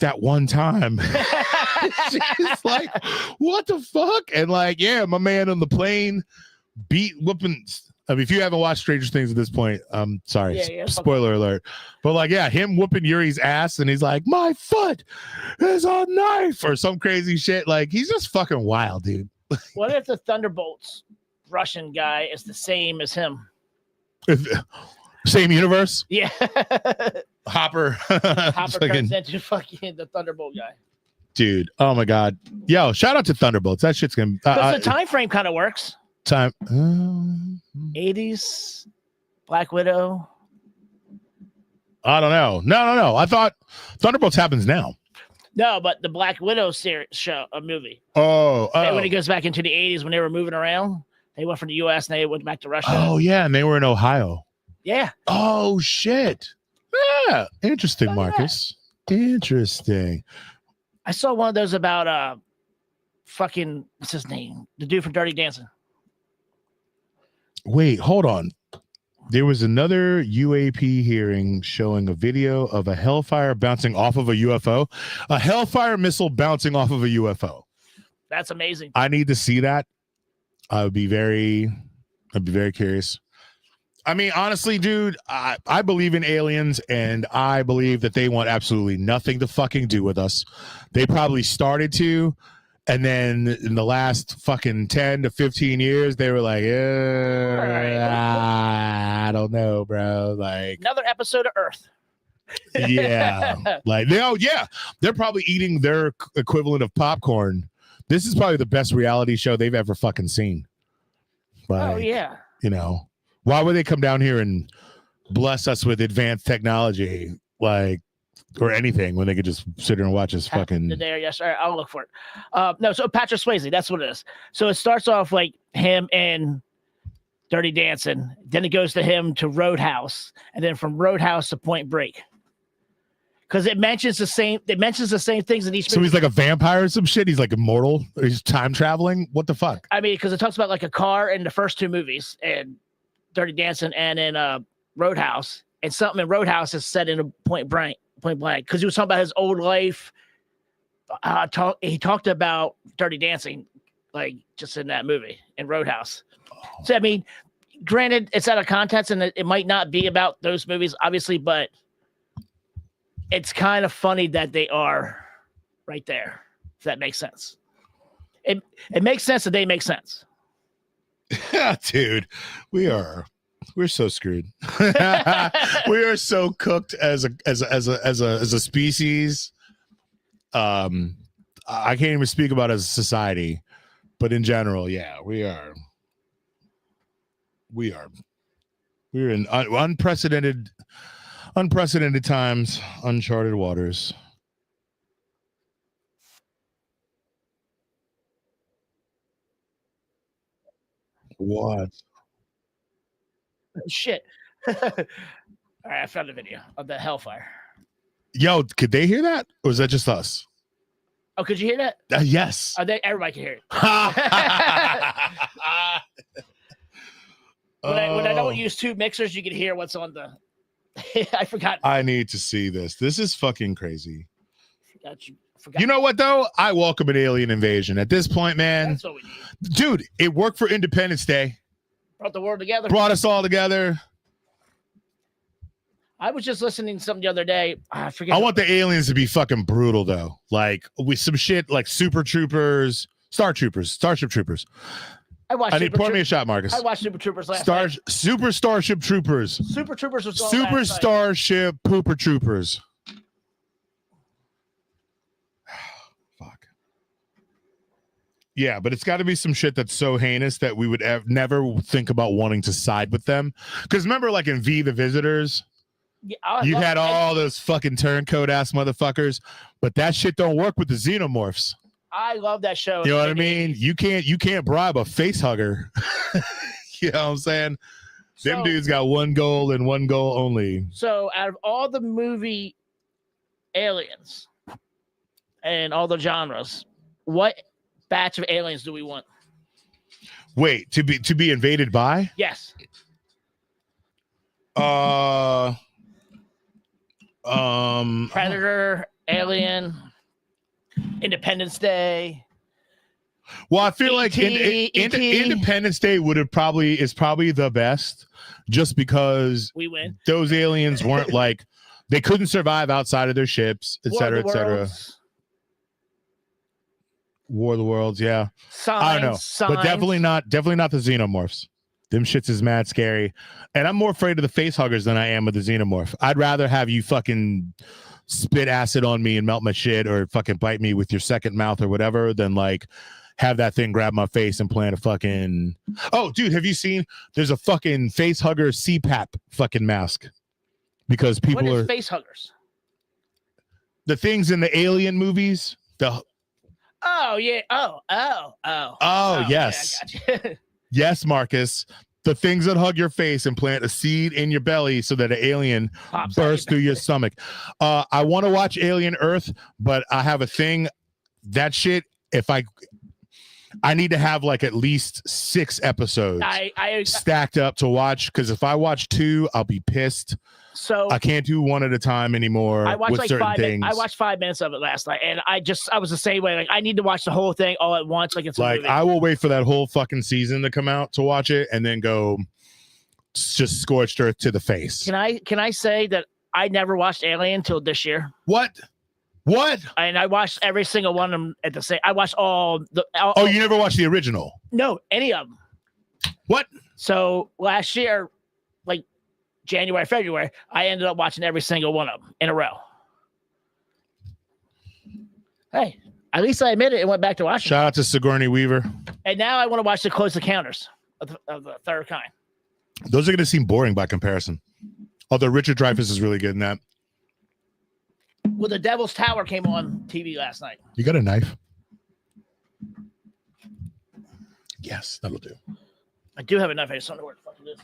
that one time. She's like, what the fuck? And like, yeah, my man on the plane whooping. I mean, if you haven't watched Stranger Things at this point, I'm sorry. Spoiler alert. But like, yeah, him whooping Yuri's ass and he's like, my foot is a knife or some crazy shit. Like, he's just fucking wild, dude. What if the Thunderbolts Russian guy is the same as him? Same universe? Yeah. Hopper turns into fucking the Thunderbolt guy. Dude, oh my God. Yo, shout out to Thunderbolts. That shit's gonna the time frame kind of works. 80s Black Widow. I don't know. No. I thought Thunderbolts happens now. No, but the Black Widow movie. Oh. When it goes back into the 80s when they were moving around, they went from the US and they went back to Russia. Oh yeah, and they were in Ohio. Yeah. Oh shit. Yeah. Interesting, Marcus. Interesting. I saw one of those about fucking what's his name? The dude from Dirty Dancing. Wait, hold on. There was another UAP hearing showing a video of a Hellfire bouncing off of a UFO. A Hellfire missile bouncing off of a UFO. That's amazing. I need to see that. I'd be very curious. I mean, honestly, dude, I believe in aliens and I believe that they want absolutely nothing to fucking do with us. They probably started to. And then in the last fucking 10 to 15 years, they were like, I don't know, bro. Like another episode of Earth. Yeah. Like, they're probably eating their equivalent of popcorn. This is probably the best reality show they've ever fucking seen. Like, oh, yeah. You know, why would they come down here and bless us with advanced technology? Like, or anything when they could just sit here and watch us fucking there. Yes, all right, I'll look for it. No, so Patrick Swayze, that's what it is. So it starts off like him and Dirty Dancing, then it goes to him to Roadhouse, and then from Roadhouse to Point Break. because it mentions the same things in each So movie. he's like a vampire or some shit. He's like immortal. Or he's time traveling. What the fuck? I mean, because it talks about like a car in the first two movies, and Dirty Dancing, and in Roadhouse, and something in Roadhouse is set in a point blank, because he was talking about his old life. He talked about Dirty Dancing, like just in that movie in Roadhouse. So I mean, granted, it's out of context, and it might not be about those movies, obviously, but it's kind of funny that they are right there. If that makes sense. It makes sense that they make sense. Dude, we're so screwed. We are so cooked as a species. I can't even speak about as a society, but in general, yeah, we're in unprecedented times, uncharted waters. What? Shit. All right, I found a video of the Hellfire. Yo, could they hear that, or is that just us? Oh, could you hear that? Yes. Everybody can hear it. When I don't use two mixers, you can hear what's on the. I forgot. I need to see this. This is fucking crazy. Forgot. You know what though? I welcome an alien invasion at this point, man. That's what we need. Dude, it worked for Independence Day. Brought the world together. Brought us all together. I was just listening to something the other day. I forget. I want the aliens to be fucking brutal though. Like with some shit like Super Troopers, Starship Troopers. Pour me a shot, Marcus. I watched Super Troopers last night. Super Starship Troopers. Super Troopers was on Super last night. Starship Pooper Troopers. Fuck. Yeah, but it's got to be some shit that's so heinous that we would never think about wanting to side with them. Because remember, like in V, The Visitors, you had all those fucking turncoat ass motherfuckers, but that shit don't work with the xenomorphs. I love that show. You know what I mean? You can't bribe a face hugger. You know what I'm saying? Them dudes got one goal and one goal only. So out of all the movie aliens and all the genres, what batch of aliens do we want? Wait, to be invaded by? Yes. Predator, Alien, Independence Day. Well, I feel like E.T. Independence Day is probably the best, just because we win. Those aliens weren't like they couldn't survive outside of their ships, et cetera, et cetera. War of the Worlds, yeah. I don't know, but definitely not the xenomorphs. Them shits is mad scary, and I'm more afraid of the face huggers than I am of the xenomorph. I'd rather have you fucking spit acid on me and melt my shit, or fucking bite me with your second mouth or whatever, than like have that thing grab my face and plant a fucking. Oh, dude, have you seen? There's a fucking face hugger CPAP fucking mask because people what is are face huggers. The things in the alien movies. Oh yeah. Oh yes. Yeah, Yes, Marcus. The things that hug your face and plant a seed in your belly so that an alien bursts through your stomach. I want to watch Alien Earth, but I have a thing. That shit, I need to have like at least 6 episodes stacked up to watch, because if I watch 2, I'll be pissed. So I can't do one at a time anymore. I watched with certain things. I watched 5 minutes of it last night, and I was the same way. Like I need to watch the whole thing all at once. Like it's a movie. I will wait for that whole fucking season to come out to watch it, and then go just scorched earth to the face. Can I say that I never watched Alien until this year? What? And I watched every single one of them at the same. I watched all the. Oh, you never watched the original? No, any of them. What? So last year, like January, February, I ended up watching every single one of them in a row. Hey, at least I admit it and went back to watching. Shout out to Sigourney Weaver. And now I want to watch the Close Encounters of the Third Kind. Those are going to seem boring by comparison. Although Richard Dreyfuss is really good in that. Well, The Devil's Tower came on TV last night. You got a knife? Yes, that'll do. I do have a knife. I just don't know where the fuck it is.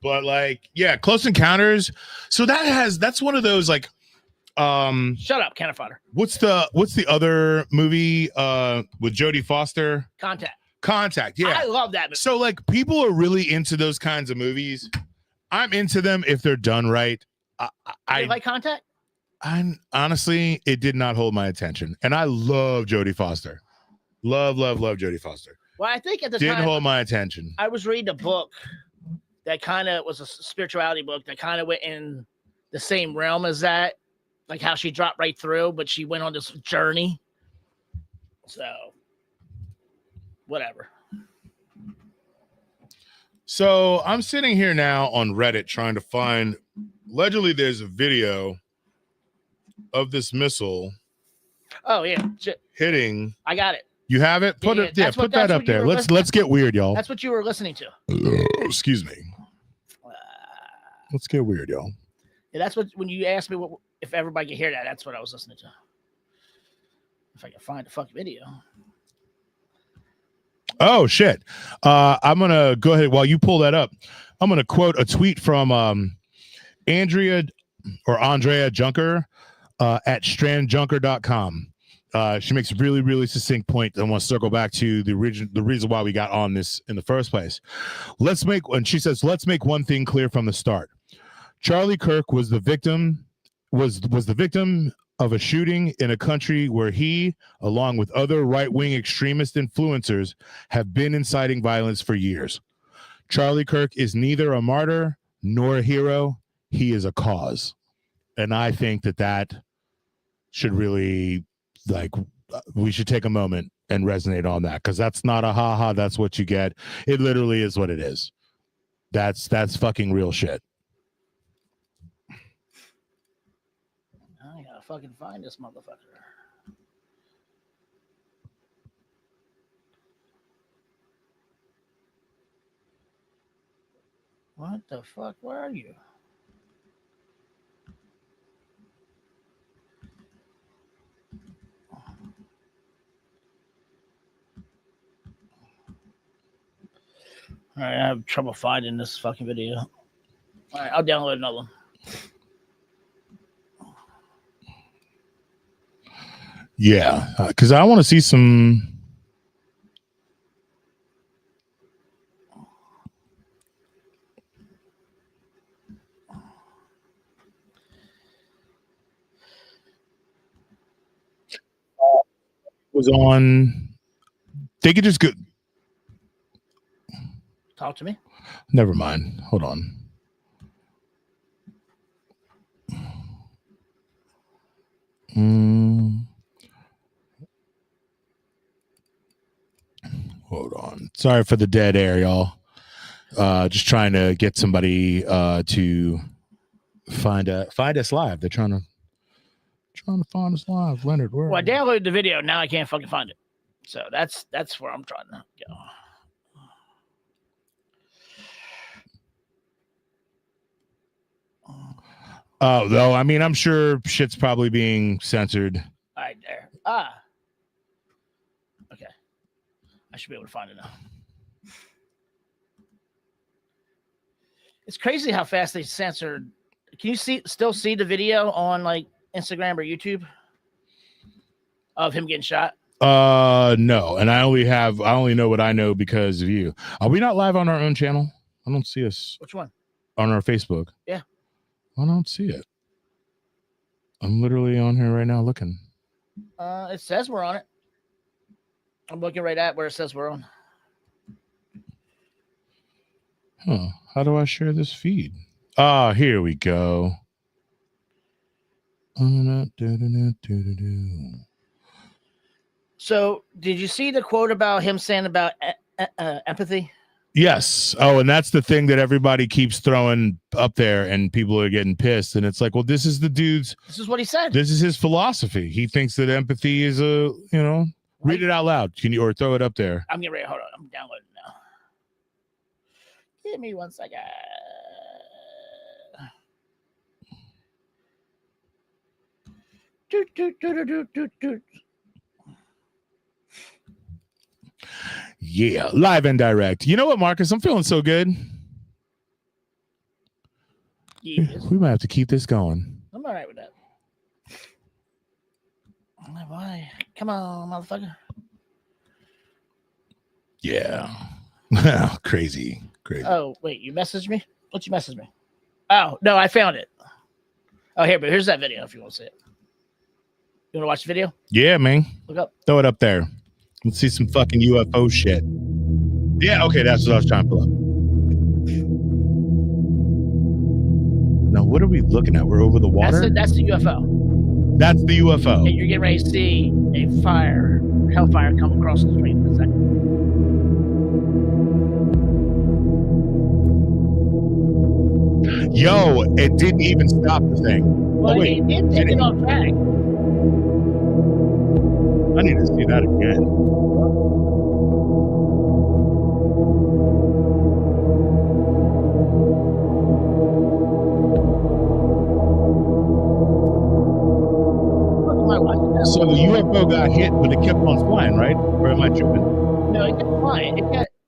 But like, yeah, Close Encounters. So that's one of those like, Shut up, Cannon Fodder. What's the other movie with Jodie Foster? Contact. Yeah, I love that movie. So like people are really into those kinds of movies. I'm into them if they're done right. I like Contact. Honestly, it did not hold my attention, and I love Jodie Foster. Love Jodie Foster. Well, I think at the Didn't time hold my attention. I was reading a book that kind of was a spirituality book that kind of went in the same realm as that, like how she dropped right through, but she went on this journey. So, whatever. So I'm sitting here now on Reddit trying to find. Allegedly, there's a video of this missile. Oh yeah, hitting. I got it. You have it? Put it. Yeah, put that up there. Let's get weird, y'all. That's what you were listening to. Excuse me. Let's get weird, y'all. Yeah, that's what when you asked me if everybody could hear that. That's what I was listening to. If I can find the fucking video. Oh shit! I'm gonna go ahead while you pull that up. I'm gonna quote a tweet from Andrea Junker at strandjunker.com. She makes a really succinct point. I want to circle back to the reason why we got on this in the first place. She says, let's make one thing clear from the start. Charlie Kirk was the victim of a shooting in a country where he, along with other right-wing extremist influencers, have been inciting violence for years. Charlie Kirk is neither a martyr nor a hero. He is a cause. And I think that should really, we should take a moment and resonate on that, because that's not a ha-ha, that's what you get. It literally is what it is. That's fucking real shit. I gotta fucking find this motherfucker. What the fuck? Where are you? All right, I have trouble finding this fucking video. All right, I'll download another one. Yeah, because I want to see some. Was on. They could just go. Talk to me. Never mind. Hold on. Hold on. Sorry for the dead air, y'all. Just trying to get somebody to find us live. They're trying to find us live. Leonard, where? Well, I downloaded the video. Now I can't fucking find it. So that's where I'm trying to go. Oh, though, I mean, I'm sure shit's probably being censored. All right, there. Okay. I should be able to find it now. It's crazy how fast they censored. Can you still see the video on like Instagram or YouTube of him getting shot? No, and I only know what I know because of you. Are we not live on our own channel? I don't see us. Which one? On our Facebook. Yeah. I don't see it. I'm literally on here right now looking. It says we're on it. I'm looking right at where it says we're on. Huh. How do I share this feed? Ah, here we go. So, did you see the quote about him saying about empathy? Yes. Oh, and that's the thing that everybody keeps throwing up there, and people are getting pissed. And it's like, well, this is the dude's. This is what he said. This is his philosophy. He thinks that empathy is read it out loud. Can you, or throw it up there? I'm getting ready. Hold on. I'm downloading now. Give me 1 second. Yeah, live and direct. You know what, Marcus? I'm feeling so good. Yes. We might have to keep this going. I'm all right with that. Come on, motherfucker. Yeah. Crazy. Oh, wait, you messaged me? What you messaged me? Oh, no, I found it. Oh, but here's that video if you want to see it. You want to watch the video? Yeah, man. Look up. Throw it up there. Let's see some fucking UFO shit. Yeah, okay, that's what I was trying to pull up. Now, what are we looking at? We're over the water? That's the UFO. That's the UFO. And you're getting ready to see a hellfire come across the street in a second. Yo, it didn't even stop the thing. Well, it did take it off track. I need to see that again. So the UFO got hit, but it kept on flying, right? Or am I tripping? No, it kept flying.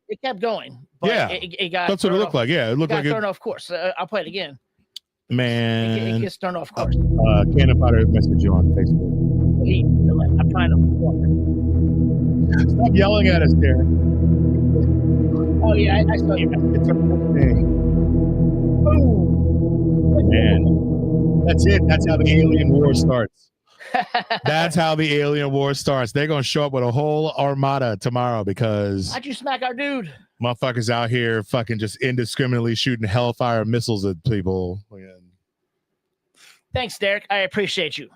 It kept going. But yeah, it got. That's what it looked like. Yeah, it looked like it thrown off course. I'll play it again. Man, it gets thrown off course. Cannon Potter messaged you on Facebook. I'm trying to. Stop yelling at us, Derek. Oh yeah, I saw your message. It's a thing. Boom. Man, that's it. That's how the alien war starts. That's how the alien war starts. They're gonna show up with a whole armada tomorrow because how'd you smack our dude? Motherfuckers out here fucking just indiscriminately shooting hellfire missiles at people. Thanks, Derek. I appreciate you.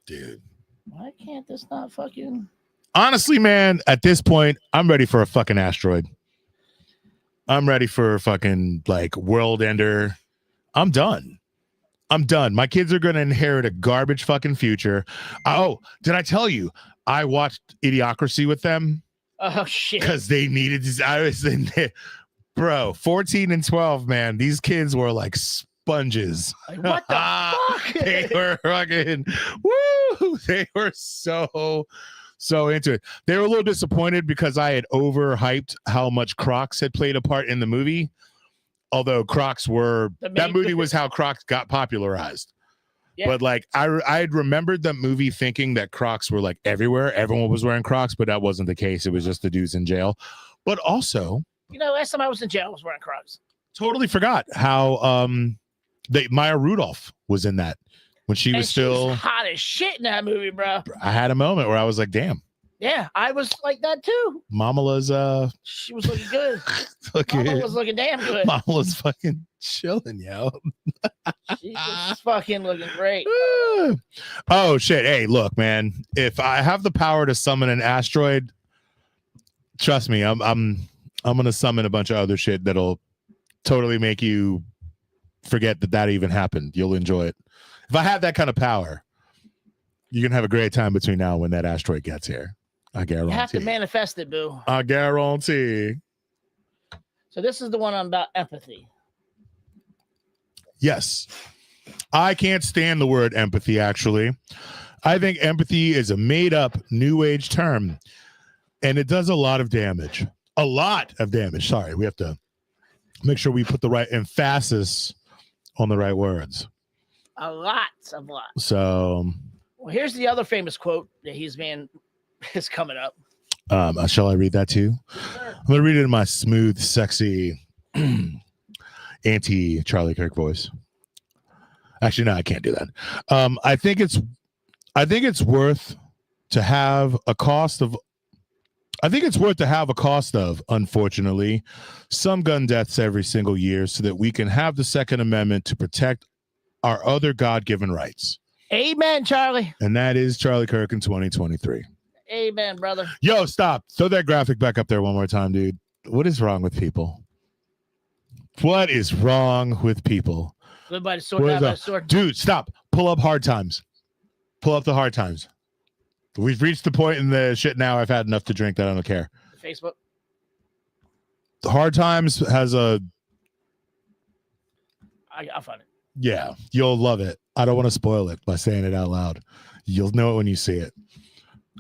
Dude. Why can't this not fucking... Honestly, man, at this point, I'm ready for a fucking asteroid. I'm ready for a fucking, like, world ender. I'm done. My kids are going to inherit a garbage fucking future. Oh, did I tell you? I watched Idiocracy with them. Oh, shit. Because they needed to. I was in there. Bro, 14 and 12, man. These kids were like sponges. Like, what the fuck? They were fucking, woo! They were so into it. They were a little disappointed because I had overhyped how much Crocs had played a part in the movie. Although Crocs were, that movie was how Crocs got popularized. Yeah. But like I had remembered that movie thinking that Crocs were like everywhere. Everyone was wearing Crocs, but that wasn't the case. It was just the dudes in jail. But also, last time I was in jail, I was wearing Crocs. Totally forgot how Maya Rudolph was in that when she was still hot as shit in that movie, bro. I had a moment where I was like, damn. Yeah, I was like that too. Mamala's she was looking good. Mama was looking damn good. Mamala's fucking chilling, yo. She was fucking looking great. Oh shit. Hey, look, man. If I have the power to summon an asteroid, trust me, I'm gonna summon a bunch of other shit that'll totally make you forget that even happened. You'll enjoy it. If I have that kind of power, you can have a great time between now and when that asteroid gets here. I guarantee. You have to manifest it, boo. I guarantee. So this is the one on about empathy. Yes. I can't stand the word empathy, actually. I think empathy is a made-up new age term, and it does a lot of damage. A lot of damage. Sorry, we have to make sure we put the right emphasis on the right words. A lot. So... Well, here's the other famous quote that is coming up. Shall I read that too? Sure. I'm gonna read it in my smooth, sexy, anti-Charlie Kirk voice. Actually, no, I can't do that. I think it's worth to have a cost of. Unfortunately, some gun deaths every single year, so that we can have the Second Amendment to protect our other God-given rights. Amen, Charlie. And that is Charlie Kirk in 2023. Amen, brother. Yo, stop. Throw that graphic back up there one more time, dude. What is wrong with people? What is wrong with people? Live by the sword. Dude, stop. Pull up Hard Times. Pull up the Hard Times. We've reached the point in the shit now. I've had enough to drink that I don't care. Facebook. The Hard Times has a... I'll find it. Yeah, you'll love it. I don't want to spoil it by saying it out loud. You'll know it when you see it.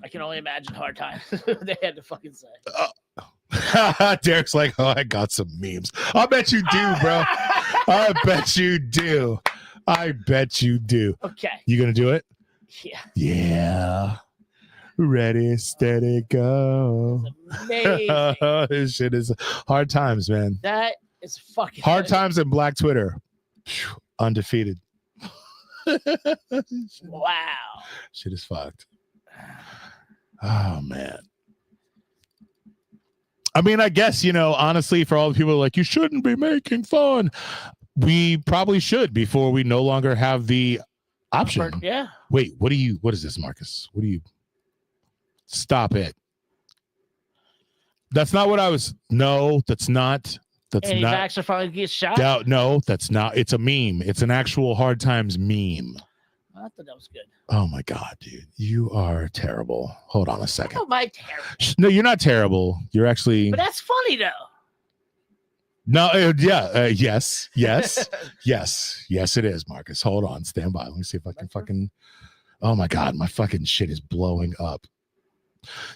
I can only imagine hard times they had to fucking say. Derek's like, oh, I got some memes. I bet you do, bro. I bet you do. I bet you do. Okay. You gonna do it? Yeah. Yeah. Ready, steady, go. Amazing. This shit is hard times, man. That is fucking Hard good. times in Black Twitter. Phew, undefeated. Wow. Shit is fucked. Oh man. I mean, I guess, honestly, for all the people like, you shouldn't be making fun. We probably should before we no longer have the option. Yeah. Wait, what is this, Marcus? Stop it. That's not what I was. No, that's not. That's not. Anti-vaxxer finally gets shot? No, that's not. It's a meme. It's an actual Hard Times meme. I thought that was good. Oh my God, dude. You are terrible. Hold on a second. How am I terrible? No, you're not terrible. You're actually. But that's funny, though. No, yes, yes, yes, it is, Marcus. Hold on, stand by. Let me see if I can fucking. Oh my God, my fucking shit is blowing up.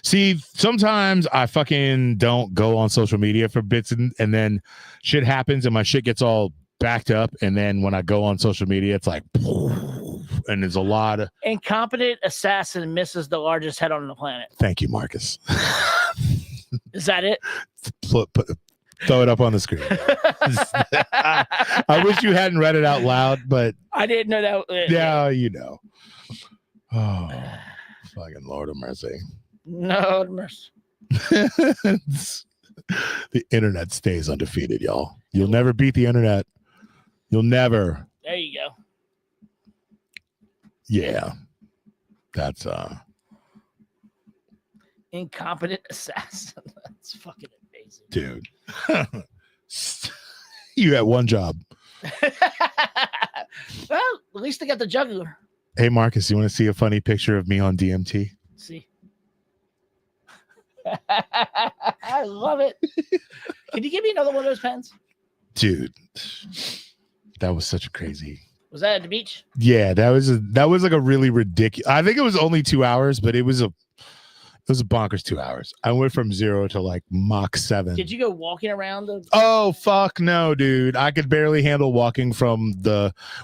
See, sometimes I fucking don't go on social media for bits and then shit happens and my shit gets all backed up. And then when I go on social media, it's like, and there's a lot of. Incompetent assassin misses the largest head on the planet. Thank you, Marcus. Is that it? Throw it up on the screen. I wish you hadn't read it out loud, but I didn't know that. Yeah, you know. Oh, fucking Lord of mercy. No mercy. The internet stays undefeated, y'all. You'll never beat the internet. You'll never. There you go. Yeah. That's incompetent assassin. That's fucking amazing. Dude. You had one job. Well, at least they got the juggler. Hey Marcus, you want to see a funny picture of me on DMT? Let's see. I love it. Can you give me another one of those pens? Dude. That was such a crazy. Was that at the beach? Yeah, that was like a really ridiculous. I think it was only 2 hours, but it was a bonkers 2 hours. I went from 0 to like Mach 7. Did you go walking around the? Oh fuck no, dude! I could barely handle walking from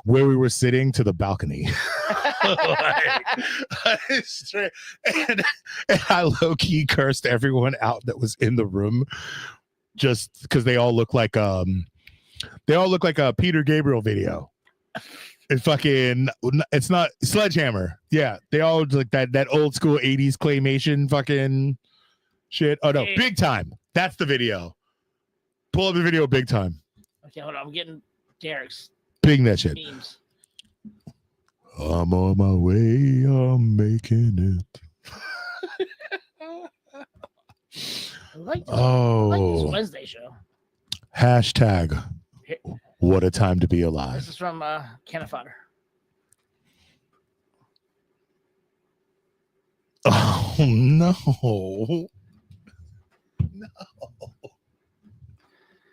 where we were sitting to the balcony. Straight, and I low key cursed everyone out that was in the room, just because they all look like a Peter Gabriel video. It's not Sledgehammer. Yeah, they all like that old school 80s claymation fucking shit. Oh no, Big Time. That's the video. Pull up the video, Big Time. Okay, hold on. I'm getting Derek's Big that shit. memes. I'm on my way. I'm making it. I like this Wednesday show. Hashtag. What a time to be alive. This is from Can of Fodder. Oh no.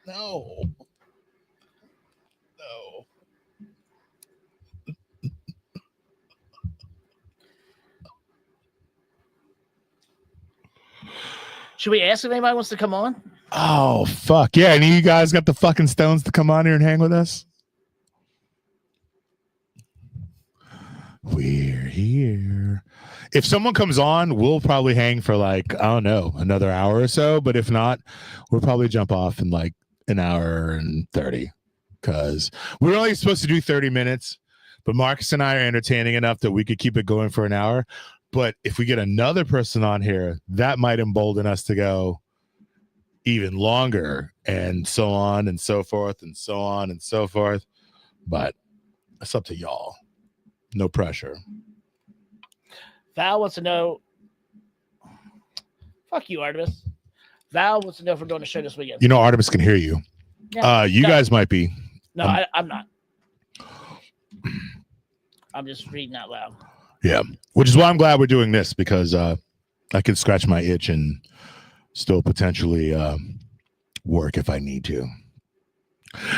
No. Should we ask if anybody wants to come on? Oh fuck yeah! Any of you guys got the fucking stones to come on here and hang with us? We're here. If someone comes on, we'll probably hang for like, I don't know, another hour or so. But if not, we'll probably jump off in like an hour and 30, because we're only supposed to do 30 minutes. But Marcus and I are entertaining enough that we could keep it going for an hour. But if we get another person on here, that might embolden us to go even longer, and so on and so forth and so on and so forth. But it's up to y'all. No pressure. Val wants to know. Fuck you, Artemis. Val wants to know if we're doing a show this weekend. You know, Artemis can hear you. Yeah, you guys might be. No, I'm not. I'm just reading out loud. Yeah, which is why I'm glad we're doing this, because I can scratch my itch and still potentially work if I need to.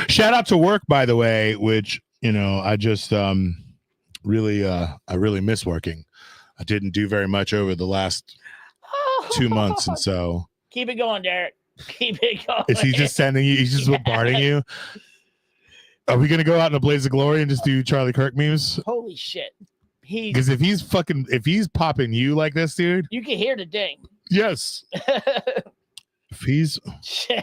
Shout out to work, by the way, which, I just really miss working. I didn't do very much over the last 2 months, and so keep it going, Derek. Keep it going. Is he just sending you? He's just bombarding you. Are we gonna go out in a blaze of glory and just do Charlie Kirk memes? Holy shit. Because if he's popping you like this, dude. You can hear the ding. Yes. If he's all right.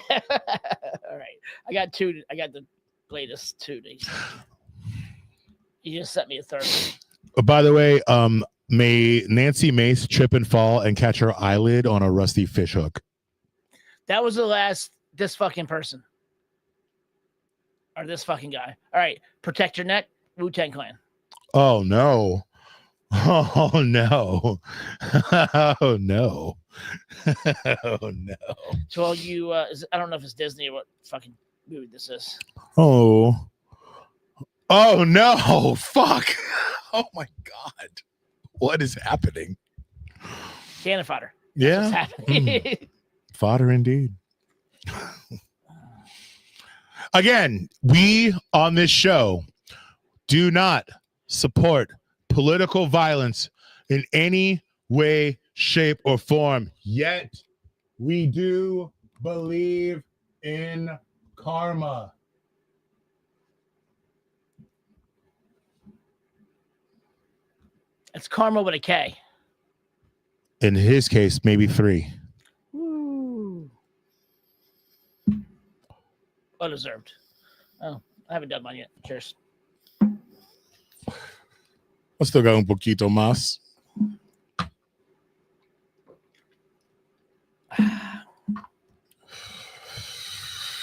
I got the latest 2 days. You just sent me a third one. By the way, may Nancy Mace trip and fall and catch her eyelid on a rusty fish hook. That was this fucking person. Or this fucking guy. All right. Protect your neck. Wu-Tang Clan. Oh no. Oh no. Oh no. Oh no. So all you I don't know if it's Disney or what fucking movie this is. Oh no. Fuck. Oh my God. What is happening? Cannon fodder. Yeah. What's happening? Fodder indeed. Again, we on this show do not support political violence in any way, shape, or form. Yet, we do believe in karma. It's karma with a K. In his case, maybe 3. Woo. Undeserved. Oh, I haven't done mine yet. Cheers. I'll still got un poquito más.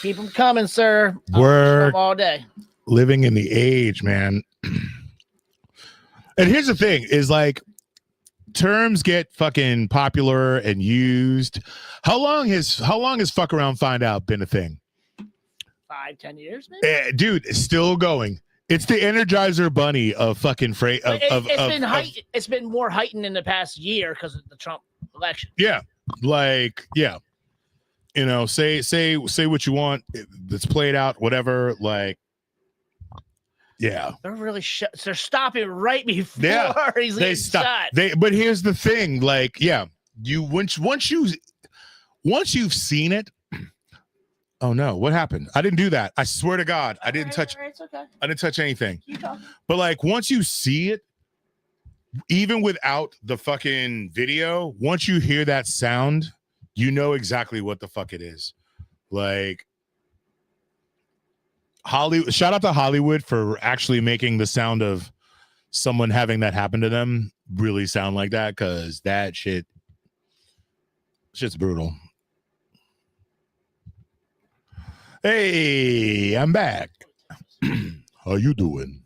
Keep them coming, sir. We're all day. Living in the age, man. And here's the thing is like terms get fucking popular and used. How long has fuck around find out been a thing? 5-10 years, maybe? Dude, it's still going. It's the Energizer Bunny of fucking freight. It's been more heightened in the past year because of the Trump election. Yeah, like yeah, you know, say what you want. It's played out, whatever. Like, yeah, they're really they're stopping right before he's getting shot. But here's the thing, like, yeah, you once you've seen it. Oh no, what happened? I didn't do that. I swear to God, I didn't touch. It's okay. I didn't touch anything. Keep talking. But like once you see it, even without the fucking video, once you hear that sound, you know exactly what the fuck it is. Like Hollywood, shout out to Hollywood for actually making the sound of someone having that happen to them really sound like that, because that shit's brutal. Hey, I'm back. How you doing?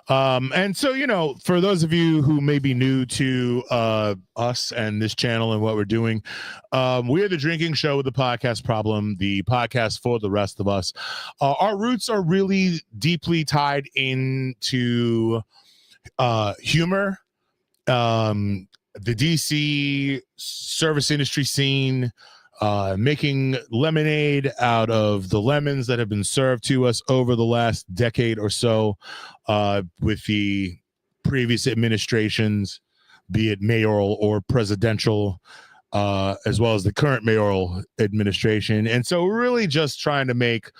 And so, you know, for those of you who may be new to us and this channel and what we're doing, we're the drinking show with the podcast problem, the podcast for the rest of us. Our roots are really deeply tied into humor, the DC service industry scene, making lemonade out of the lemons that have been served to us over the last decade or so, with the previous administrations, be it mayoral or presidential, as well as the current mayoral administration. And so we're really just trying to make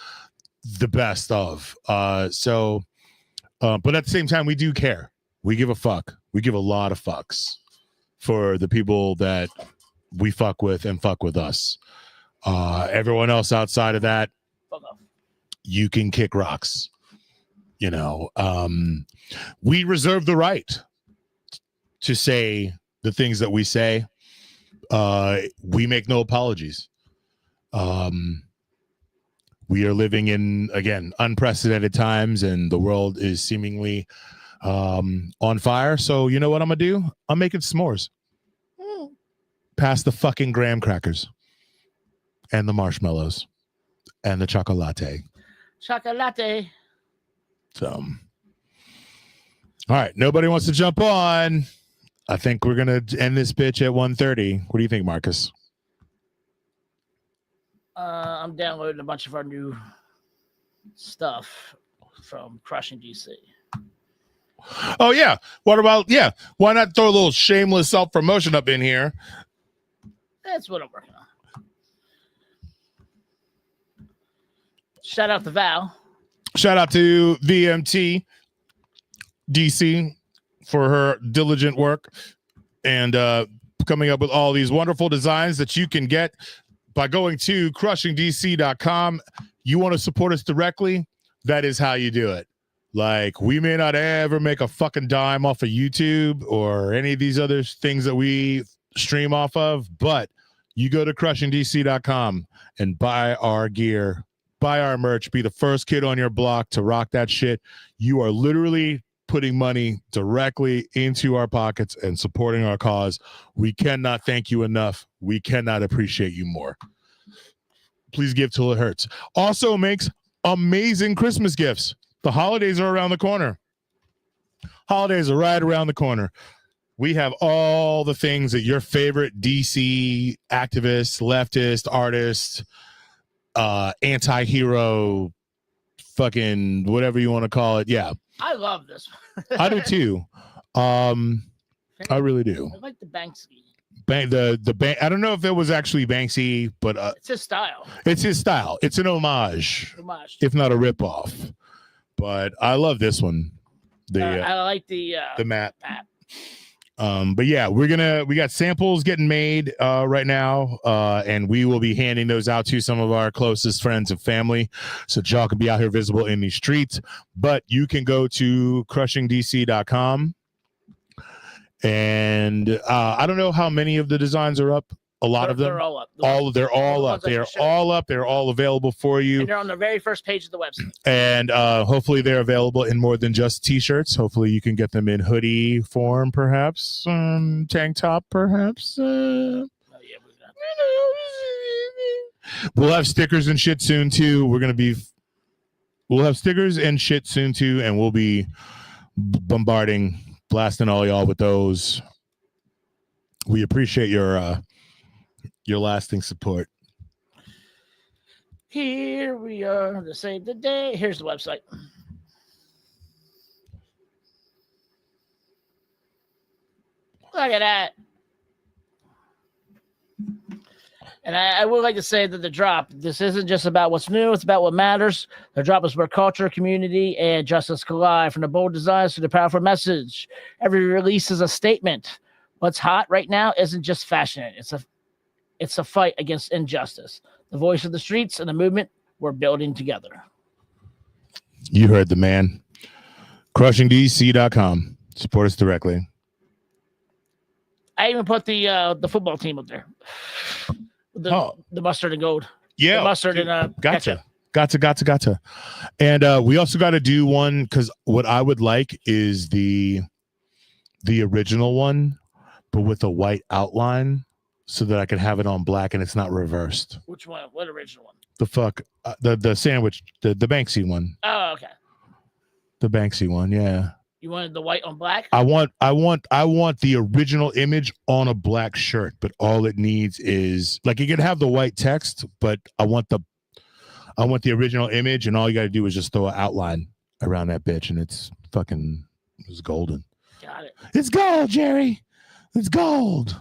the best of. But at the same time, we do care. We give a fuck. We give a lot of fucks for the people that we fuck with and fuck with us. Everyone else outside of that, you can kick rocks. You know, we reserve the right to say the things that we say. We make no apologies. We are living in, again, unprecedented times, and the world is seemingly on fire. So you know what I'm gonna do? I'm making s'mores. Pass the fucking graham crackers and the marshmallows and the chocolate. Chocolate. So, all right. Nobody wants to jump on. I think we're going to end this bitch at 1:30. What do you think, Marcus? I'm downloading a bunch of our new stuff from Crushing DC. Oh, yeah. What about, yeah. Why not throw a little shameless self-promotion up in here? That's what I'm working on. Shout out to Val. Shout out to VMT DC for her diligent work and coming up with all these wonderful designs that you can get by going to crushingdc.com. You want to support us directly? That is how you do it. Like, we may not ever make a fucking dime off of YouTube or any of these other things that we stream off of, but you go to crushingdc.com and buy our gear, buy our merch, be the first kid on your block to rock that shit. You are literally putting money directly into our pockets and supporting our cause. We cannot thank you enough. We cannot appreciate you more. Please give till it hurts. Also makes amazing Christmas gifts. The holidays are around the corner. Holidays are right around the corner. We have all the things that your favorite DC activist, leftist, artist, anti-hero, fucking whatever you want to call it. Yeah. I love this. I do too. I really do. I like the Banksy. I don't know if it was actually Banksy, but it's his style. It's his style. It's an homage. If not a ripoff. But I love this one. I like the map. But yeah, we got samples getting made right now, and we will be handing those out to some of our closest friends and family, so y'all can be out here visible in these streets. But you can go to crushingdc.com, and I don't know how many of the designs are up. A lot of them. They're all up. They're all up. They are all up. They're all available for you. And they're on the very first page of the website. And hopefully they're available in more than just t-shirts. Hopefully you can get them in hoodie form, perhaps. Tank top, perhaps. We'll have stickers and shit soon, too. We'll have stickers and shit soon, too. And we'll be blasting all y'all with those. We appreciate your lasting support. Here we are to save the day. Here's the website. Look at that. And I would like to say that the drop, this isn't just about what's new, it's about what matters. The drop is where culture, community, and justice collide, from the bold designs to the powerful message. Every release is a statement. What's hot right now isn't just fashion. It's a fight against injustice. The voice of the streets and the movement we're building together. You heard the man. CrushingDC.com. Support us directly. I even put the football team up there. The mustard and gold. Yeah. The mustard and gotcha. And we also got to do one, because what I would like is the original one, but with a white outline, so that I can have it on black and it's not reversed. Which one? What original one? The sandwich, the Banksy one. Oh, okay. The Banksy one, yeah. You wanted the white on black? I want the original image on a black shirt, but all it needs is, like, you can have the white text, but I want the original image, and all you got to do is just throw an outline around that bitch, and it's golden. Got it. It's gold, Jerry. It's gold.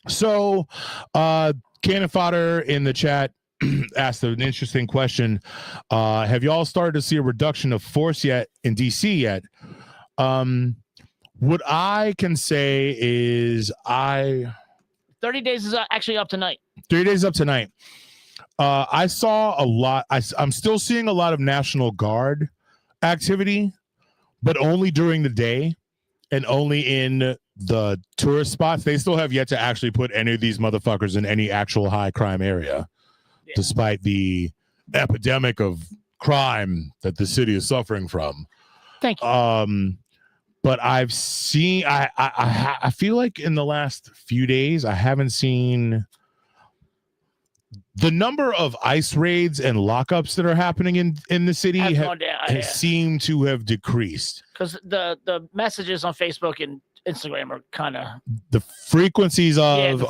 So, Cannon Fodder in the chat asked an interesting question. Have y'all started to see a reduction of force yet in DC yet? What I can say is 30 days is actually up tonight. 3 days up tonight. I saw a lot. I'm still seeing a lot of National Guard activity, but only during the day and only in the tourist spots. They still have yet to actually put any of these motherfuckers in any actual high crime area, despite the epidemic of crime that the city is suffering from. Thank you. But I've seen, I feel like in the last few days, I haven't seen the number of ICE raids and lockups that are happening in the city has seemed to have decreased. Because the messages on Facebook and Instagram are kind of the frequencies of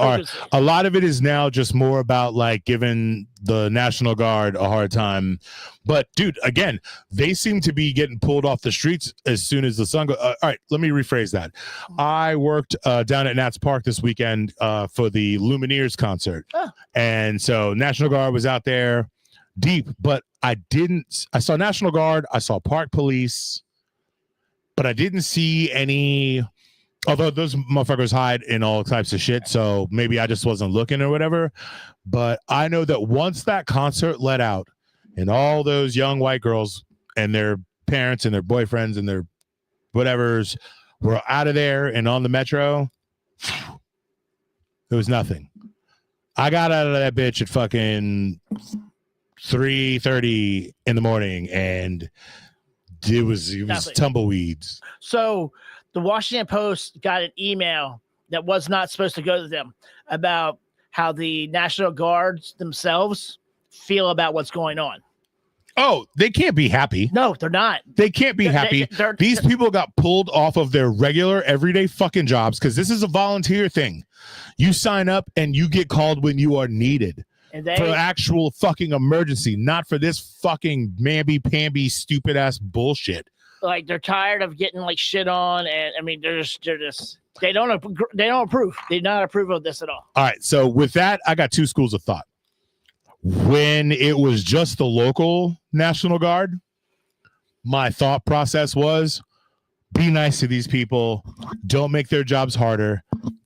a lot of it is now just more about like giving the National Guard a hard time. But dude, again, they seem to be getting pulled off the streets as soon as the sun goes. All right, let me rephrase that. I worked down at Nats Park this weekend for the Lumineers concert, and so National Guard was out there deep, but I saw National Guard, I saw Park Police, but I didn't see any, although those motherfuckers hide in all types of shit, so maybe I just wasn't looking or whatever. But I know that once that concert let out and all those young white girls and their parents and their boyfriends and their whatevers were out of there and on the metro, it was nothing. I got out of that bitch at fucking 3:30 in the morning, and it was Nothing. tumbleweeds. So the Washington Post got an email that was not supposed to go to them about how the National Guards themselves feel about what's going on. Oh, they can't be happy. No, they're not. They can't be happy. These people got pulled off of their regular everyday fucking jobs because this is a volunteer thing. You sign up and you get called when you are needed for actual fucking emergency, not for this fucking mamby-pamby stupid ass bullshit. Like, they're tired of getting like shit on, and I mean they're just they don't approve. They do not approve of this at all. All right, so with that, I got two schools of thought. When it was just the local National Guard, my thought process was be nice to these people. Don't make their jobs harder.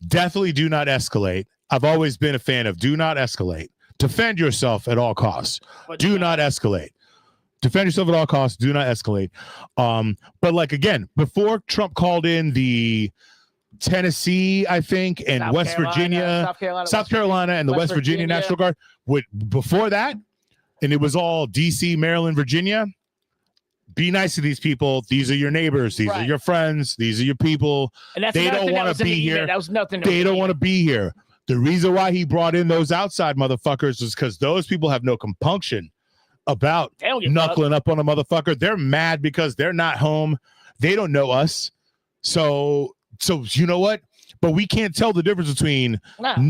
Definitely do not escalate. I've always been a fan of do not escalate. Defend yourself at all costs. Do not escalate. Defend yourself at all costs. Do not escalate. But like, again, before Trump called in the Tennessee, I think, and South Carolina, and the West Virginia National Guard. Before that, and it was all DC, Maryland, Virginia. Be nice to these people. These are your neighbors. These are your friends. These are your people. And they don't want to be here. That was nothing. They don't want to be here. The reason why he brought in those outside motherfuckers is because those people have no compunction about knuckling up on a motherfucker. They're mad because they're not home. They don't know us. So you know what? But we can't tell the difference between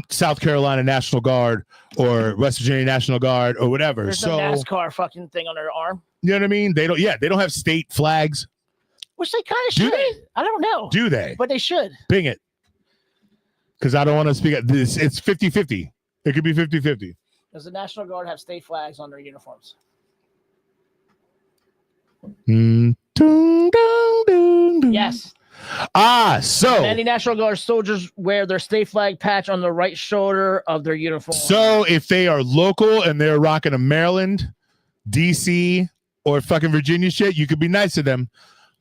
South Carolina National Guard or West Virginia National Guard or whatever. There's no NASCAR fucking thing on their arm. You know what I mean? They don't have state flags. Which they kind of should. Do they? I don't know. Do they? But they should. Bing it. Because I don't want to speak at this. It's 50-50. It could be 50-50. Does the National Guard have state flags on their uniforms? Yes. So many National Guard soldiers wear their state flag patch on the right shoulder of their uniform. So if they are local and they're rocking a Maryland, DC, or fucking Virginia shit, you could be nice to them.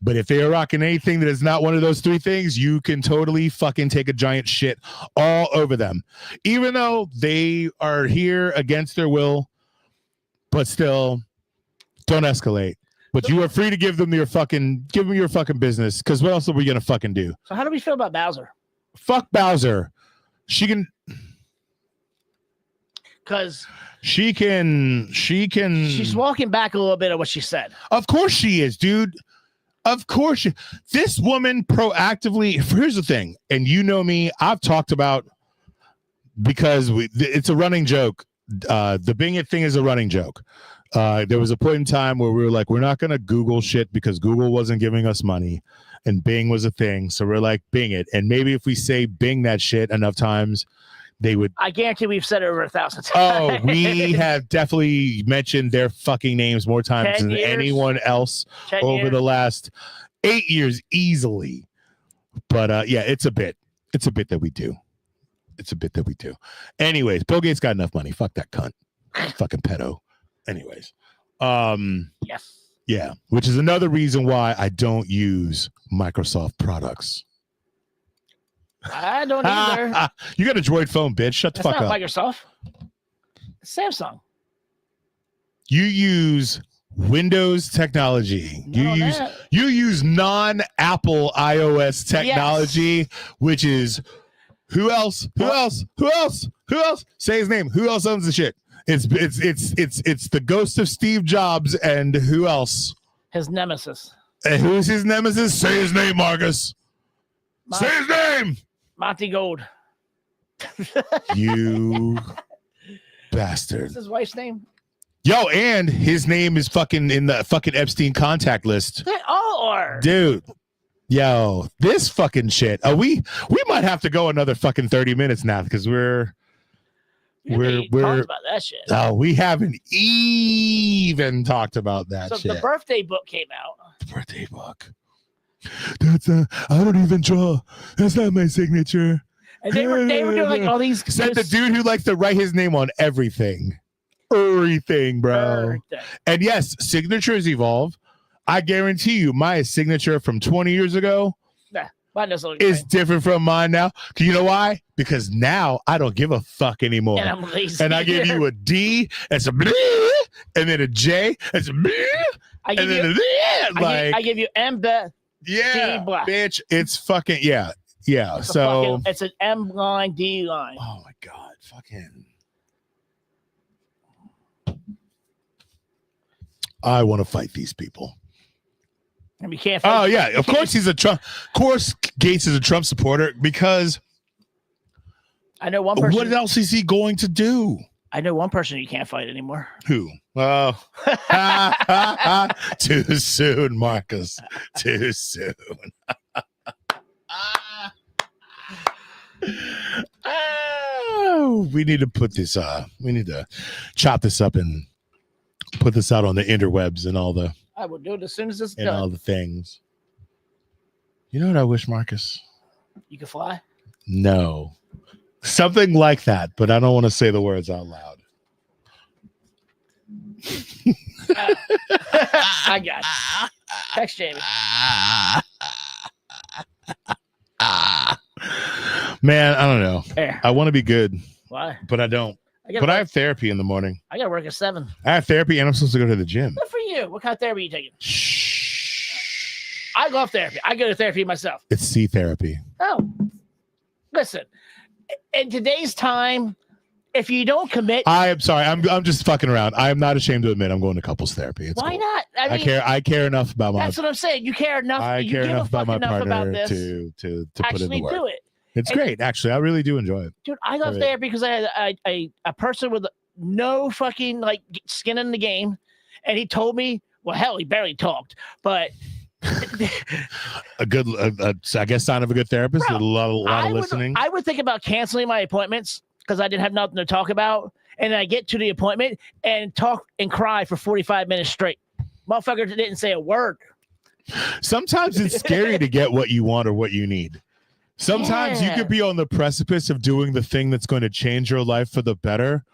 But if they are rocking anything that is not one of those three things, you can totally fucking take a giant shit all over them. Even though they are here against their will, but still, don't escalate. But you are free to give them your fucking business, because what else are we gonna fucking do? So how do we feel about Bowser? Fuck Bowser. She's walking back a little bit of what she said. Of course she is, dude. Of course. This woman proactively, here's the thing, and you know me, I've talked about, because it's a running joke. The Bing It thing is a running joke. There was a point in time where we were like, we're not going to Google shit because Google wasn't giving us money and Bing was a thing. So we're like, Bing it. And maybe if we say Bing that shit enough times, they would. I guarantee we've said it over 1,000 times. Oh, we have definitely mentioned their fucking names more times than anyone else over the last 8 years easily. But yeah, it's a bit that we do. Anyways, Bill Gates got enough money. Fuck that cunt. Fucking pedo. Anyways. Yes. Yeah, which is another reason why I don't use Microsoft products. I don't either. You got a Droid phone, bitch. Shut the fuck up. Microsoft. It's Samsung. You use Windows technology. You use non-Apple iOS technology, which is who else? Say his name. Who else owns the shit? It's the ghost of Steve Jobs, and who else? His nemesis. And who's his nemesis? Say his name, Marcus. Say his name. Monty Gold. You bastard. What's his wife's name? Yo, and his name is fucking in the fucking Epstein contact list. They all are. Dude. Yo, this fucking shit. We might have to go another fucking 30 minutes now because we're We talked about that shit. Oh, we haven't even talked about that So shit. the birthday book came out. The birthday book. That's I don't even draw. That's not my signature. And they were doing like all these. Said the dude who likes to write his name on everything. Everything, bro. Everything. And yes, signatures evolve. I guarantee you, my signature from 20 years ago is different from mine now. You know why? Because now I don't give a fuck anymore. And I'm lazy. And I give you a D, it's a bleh, and then a J, it's a bleh, and then a bleh, like I give you M, yeah, yeah, bitch, it's fucking yeah. So it's an M line, D line. Oh my god, fucking. I want to fight these people. And we can't. Oh yeah, of course he's a Trump. Of course, Gates is a Trump supporter because I know one person. What else is he going to do? I know one person you can't fight anymore. Who? Oh, too soon, Marcus. Too soon. Oh, we need to put this. We need to chop this up and put this out on the interwebs and all the. I will do it as soon as it's and done. All the things. You know what I wish, Marcus? You can fly? No. Something like that, but I don't want to say the words out loud. I got it. Text Jamie. Man, I don't know. There. I want to be good. Why? But I don't. I have therapy in the morning. I got to work at 7. I have therapy and I'm supposed to go to the gym. Good for you. What kind of therapy are you taking? Shh. I love therapy. I go to therapy myself. It's C therapy. Oh, listen. In today's time, if you don't commit, I am sorry. I'm just fucking around. I am not ashamed to admit I'm going to couples therapy. It's why cool. not? I mean, I care enough about my. That's what I'm saying. You care enough. I care enough about my partner about to put in the work. Do it. It's great, actually. I really do enjoy it. Dude, I love therapy because I had a person with no fucking like skin in the game, and he told me, well, hell, he barely talked, but a good, I guess, sign of a good therapist. Bro, a lot of listening. I would think about canceling my appointments because I didn't have nothing to talk about, and I get to the appointment and talk and cry for 45 minutes straight. Motherfucker didn't say a word. Sometimes it's scary to get what you want or what you need. Sometimes you could be on the precipice of doing the thing that's going to change your life for the better,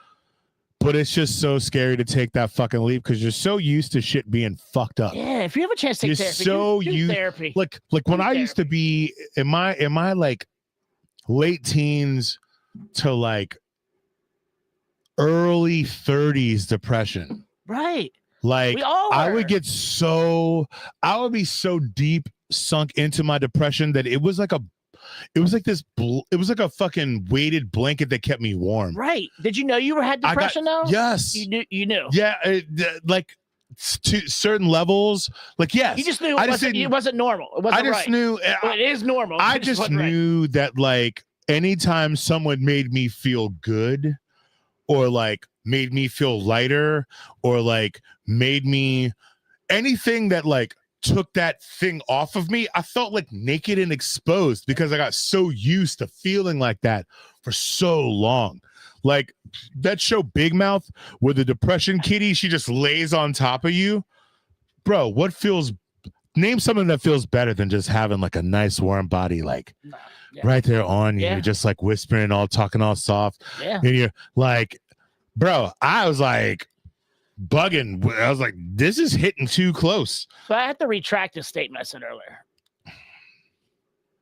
but it's just so scary to take that fucking leap because you're so used to shit being fucked up. Yeah, if you have a chance to take therapy, do therapy. Like when I used to be in my like late teens to like early 30s depression. Right. Like I would be so deep sunk into my depression that it was like a fucking weighted blanket that kept me warm. Right. Did you know you had depression though? Yes. You knew. Yeah. Like to certain levels. Like, yes. You just knew it wasn't normal. It wasn't I just knew. Well, it is normal. I just knew that like anytime someone made me feel good or like made me feel lighter or like made me anything that like took that thing off of me, I felt like naked and exposed because I got so used to feeling like that for so long. Like that show Big Mouth where the depression kitty, she just lays on top of you. Bro, name something that feels better than just having like a nice warm body like right there on you. You're just like whispering, talking all soft. Yeah. And you're like, bro, I was like bugging. I was like, this is hitting too close. So I have to retract a statement I said earlier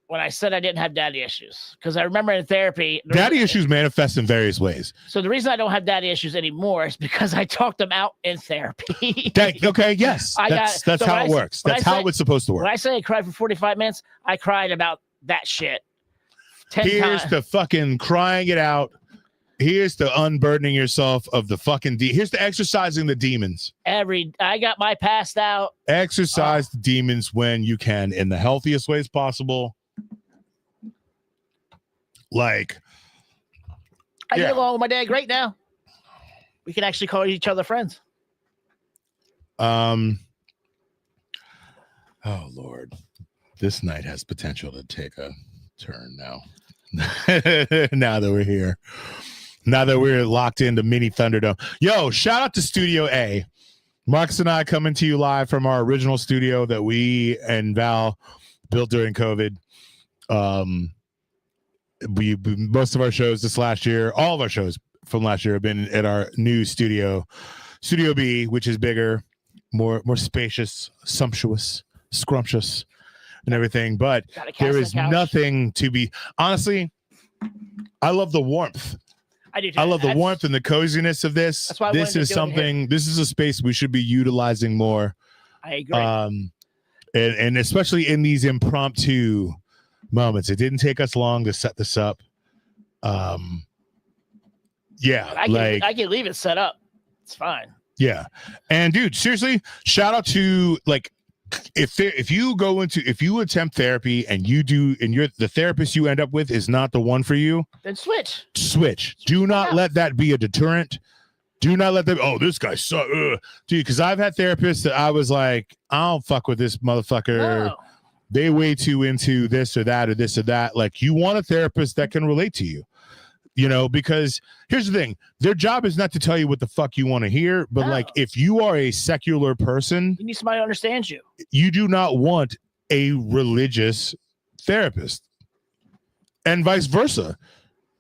when I said I didn't have daddy issues, because I remember in therapy, daddy issues manifest in various ways. So the reason I don't have daddy issues anymore is because I talked them out in therapy. Okay, yes, that's how it works. That's how it's supposed to work. When I say I cried for 45 minutes, I cried about that shit 10 Here's times. the fucking crying it out. Here's the unburdening yourself of the fucking here's the exercising the demons. I got my passed out. Exercise the demons when you can in the healthiest ways possible. Like I get along with my dad great now. We can actually call each other friends. Oh Lord. This night has potential to take a turn now. Now that we're here. Now that we're locked into mini Thunderdome. Yo, shout out to Studio A. Marcus and I coming to you live from our original studio that we and Val built during COVID. We most of our shows this last year, all of our shows from last year have been at our new studio, Studio B, which is bigger, more spacious, sumptuous, scrumptious, and everything. But there is nothing to be. Honestly, I love the warmth. I do too. I love the warmth and the coziness of this. That's why this is something. This is a space we should be utilizing more. I agree. And especially in these impromptu moments, it didn't take us long to set this up. Yeah, I can leave it set up. It's fine. Yeah, and dude, seriously, shout out to like if you attempt therapy and the therapist you end up with is not the one for you, then switch. Do not let that be a deterrent. Do not let them, oh, this guy sucks. Dude, because I've had therapists that I was like, I don't fuck with this motherfucker. No. They way too into this or that or this or that. Like, you want a therapist that can relate to you. You know, because here's the thing. Their job is not to tell you what the fuck you want to hear, but like if you are a secular person, you need somebody who understands you. You do not want a religious therapist. And vice versa.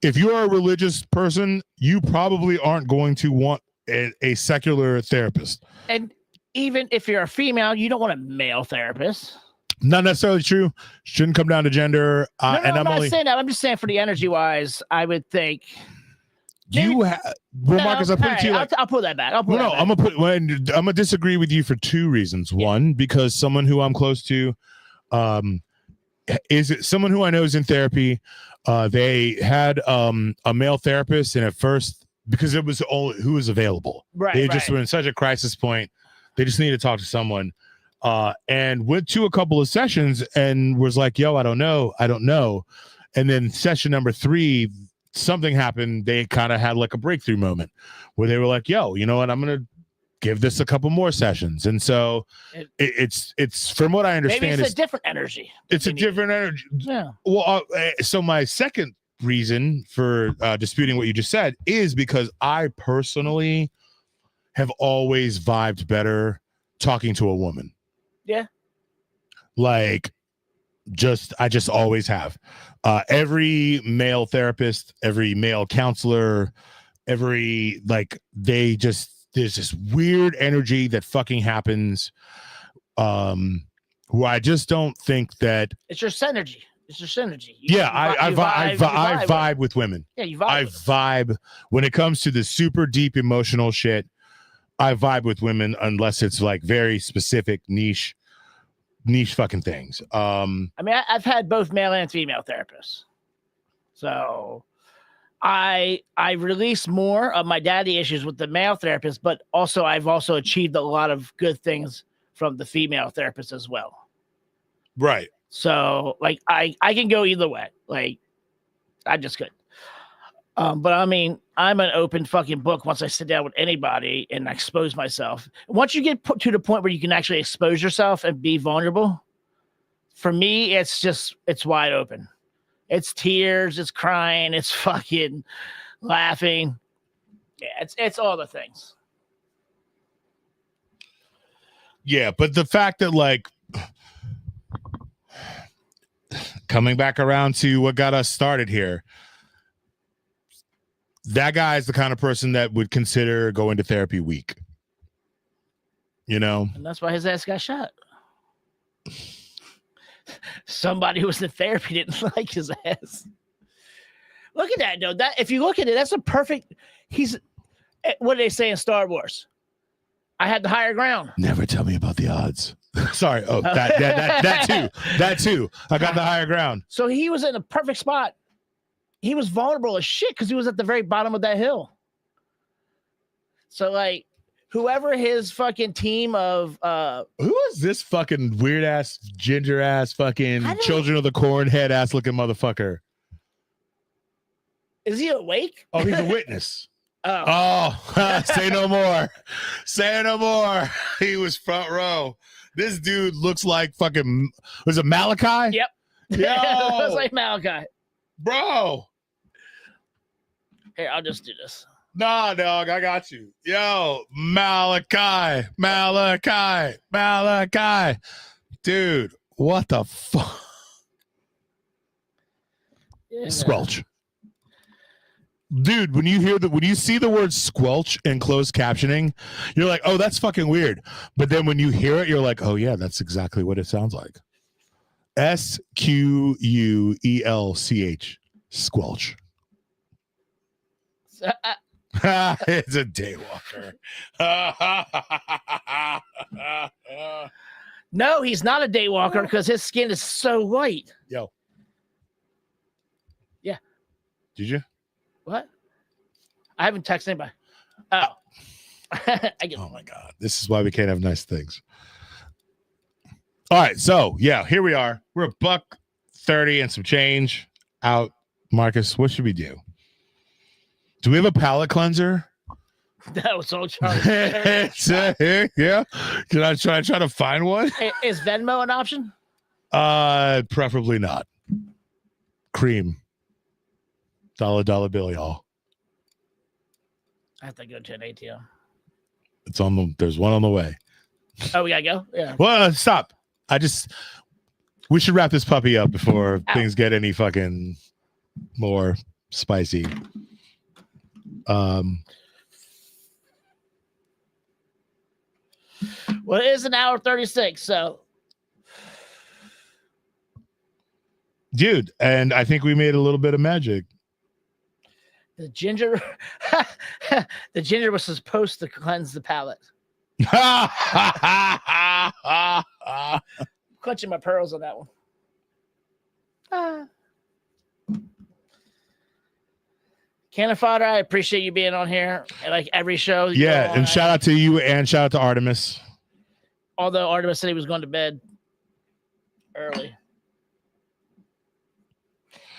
If you are a religious person, you probably aren't going to want a secular therapist. And even if you're a female, you don't want a male therapist. Not necessarily true. Shouldn't come down to gender. I'm not saying that. I'm just saying for the energy wise, I would think. Marcus, I put it to you. I'll pull that back. I'm gonna disagree with you for two reasons. Yeah. One, because someone who I'm close to, is someone who I know is in therapy. They had a male therapist, and at first, because it was only who was available, right? They just were in such a crisis point. They just needed to talk to someone. And went to a couple of sessions and was like, yo, I don't know. And then session number 3, something happened. They kind of had like a breakthrough moment where they were like, yo, you know what? I'm going to give this a couple more sessions. And so it's from what I understand, maybe it's a different energy. It's a different energy. Yeah. Well, so my second reason for disputing what you just said is because I personally have always vibed better talking to a woman. Yeah. Like, I just always have. Every male therapist, every male counselor, there's this weird energy that fucking happens. Who I just don't think that it's your synergy. It's your synergy. I vibe with women. Yeah, you vibe. I vibe when it comes to the super deep emotional shit. I vibe with women unless it's like very specific niche fucking things. I mean, I've had both male and female therapists, so I release more of my daddy issues with the male therapist, but also I've also achieved a lot of good things from the female therapist as well. Right. So like I can go either way. Like I just could. But I mean, I'm an open fucking book once I sit down with anybody and I expose myself. Once you get put to the point where you can actually expose yourself and be vulnerable, for me, it's wide open. It's tears, it's crying, it's fucking laughing. Yeah, it's all the things. Yeah, but the fact that like coming back around to what got us started here, that guy is the kind of person that would consider going to therapy weak. You know? And that's why his ass got shot. Somebody who was in therapy didn't like his ass. Look at that, though. That if you look at it, that's a perfect. What do they say in Star Wars? I had the higher ground. Never tell me about the odds. Sorry. Oh, that too. I got the higher ground. So he was in a perfect spot. He was vulnerable as shit because he was at the very bottom of that hill. So like whoever his fucking team of who is this fucking weird ass ginger ass fucking Children of the Corn head ass looking motherfucker? Is he awake? Oh, he's a witness. Say no more. Say no more. He was front row. This dude looks like fucking was it Malachi? Yep. Yo, it looks like Malachi. Bro. Here, I'll just do this. Nah, dog, I got you. Yo, Malachi. Dude, what the fuck? Yeah. Squelch. Dude, when you see the word squelch in closed captioning, you're like, oh, that's fucking weird. But then when you hear it, you're like, oh yeah, that's exactly what it sounds like. SQUELCH. Squelch. It's a daywalker. No, he's not a daywalker because his skin is so white. Yo. Yeah. Did you? What? I haven't texted anybody. Oh. Oh my God. This is why we can't have nice things. All right. So yeah, here we are. We're $1.30 and some change out. Marcus, what should we do? Do we have a palate cleanser? That was all Charlie. Yeah. Can I try to find one? Is Venmo an option? Preferably not. Cream. Dollar bill, y'all. I have to go to an ATM. It's on the. There's one on the way. Oh, we gotta go. Yeah. Well, stop. We should wrap this puppy up before things get any fucking more spicy. Well, it is an hour 36, so. Dude, and I think we made a little bit of magic. The ginger was supposed to cleanse the palate. Clutching my pearls on that one. Cannon Fodder, I appreciate you being on here. Like every show. Yeah, and shout out to you and shout out to Artemis. Although Artemis said he was going to bed early.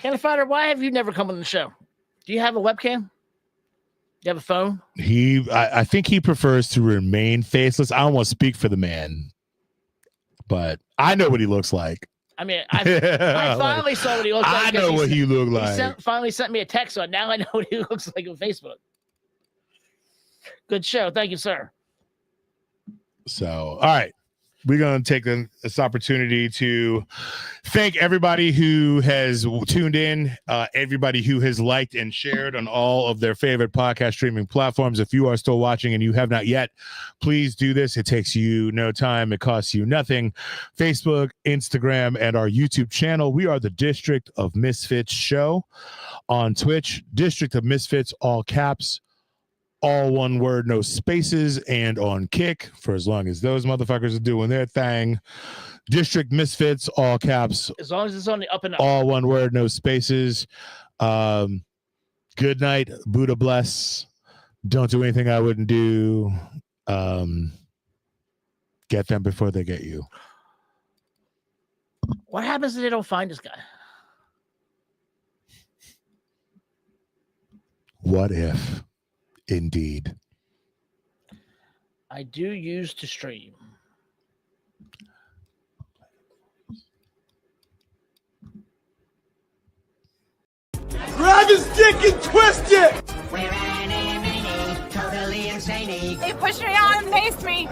Cannon Fodder, why have you never come on the show? Do you have a webcam? Do you have a phone? I think he prefers to remain faceless. I don't want to speak for the man, but I know what he looks like. I mean, I finally saw what he looks like. I know what he looked like. He finally sent me a text, so now I know what he looks like on Facebook. Good show. Thank you, sir. So, all right. We're going to take this opportunity to thank everybody who has tuned in, everybody who has liked and shared on all of their favorite podcast streaming platforms. If you are still watching and you have not yet, please do this. It takes you no time. It costs you nothing. Facebook, Instagram, and our YouTube channel. We are the District of Misfits show on Twitch. District of Misfits, all caps. All one word, no spaces, and on Kick for as long as those motherfuckers are doing their thing. District Misfits, all caps. As long as it's on the up and up. All one word, no spaces. Good night, Buddha bless. Don't do anything I wouldn't do. Get them before they get you. What happens if they don't find this guy? What if? Indeed. I do use to stream. Grab his dick and twist it! We're totally insane. They pushed me out and faced me.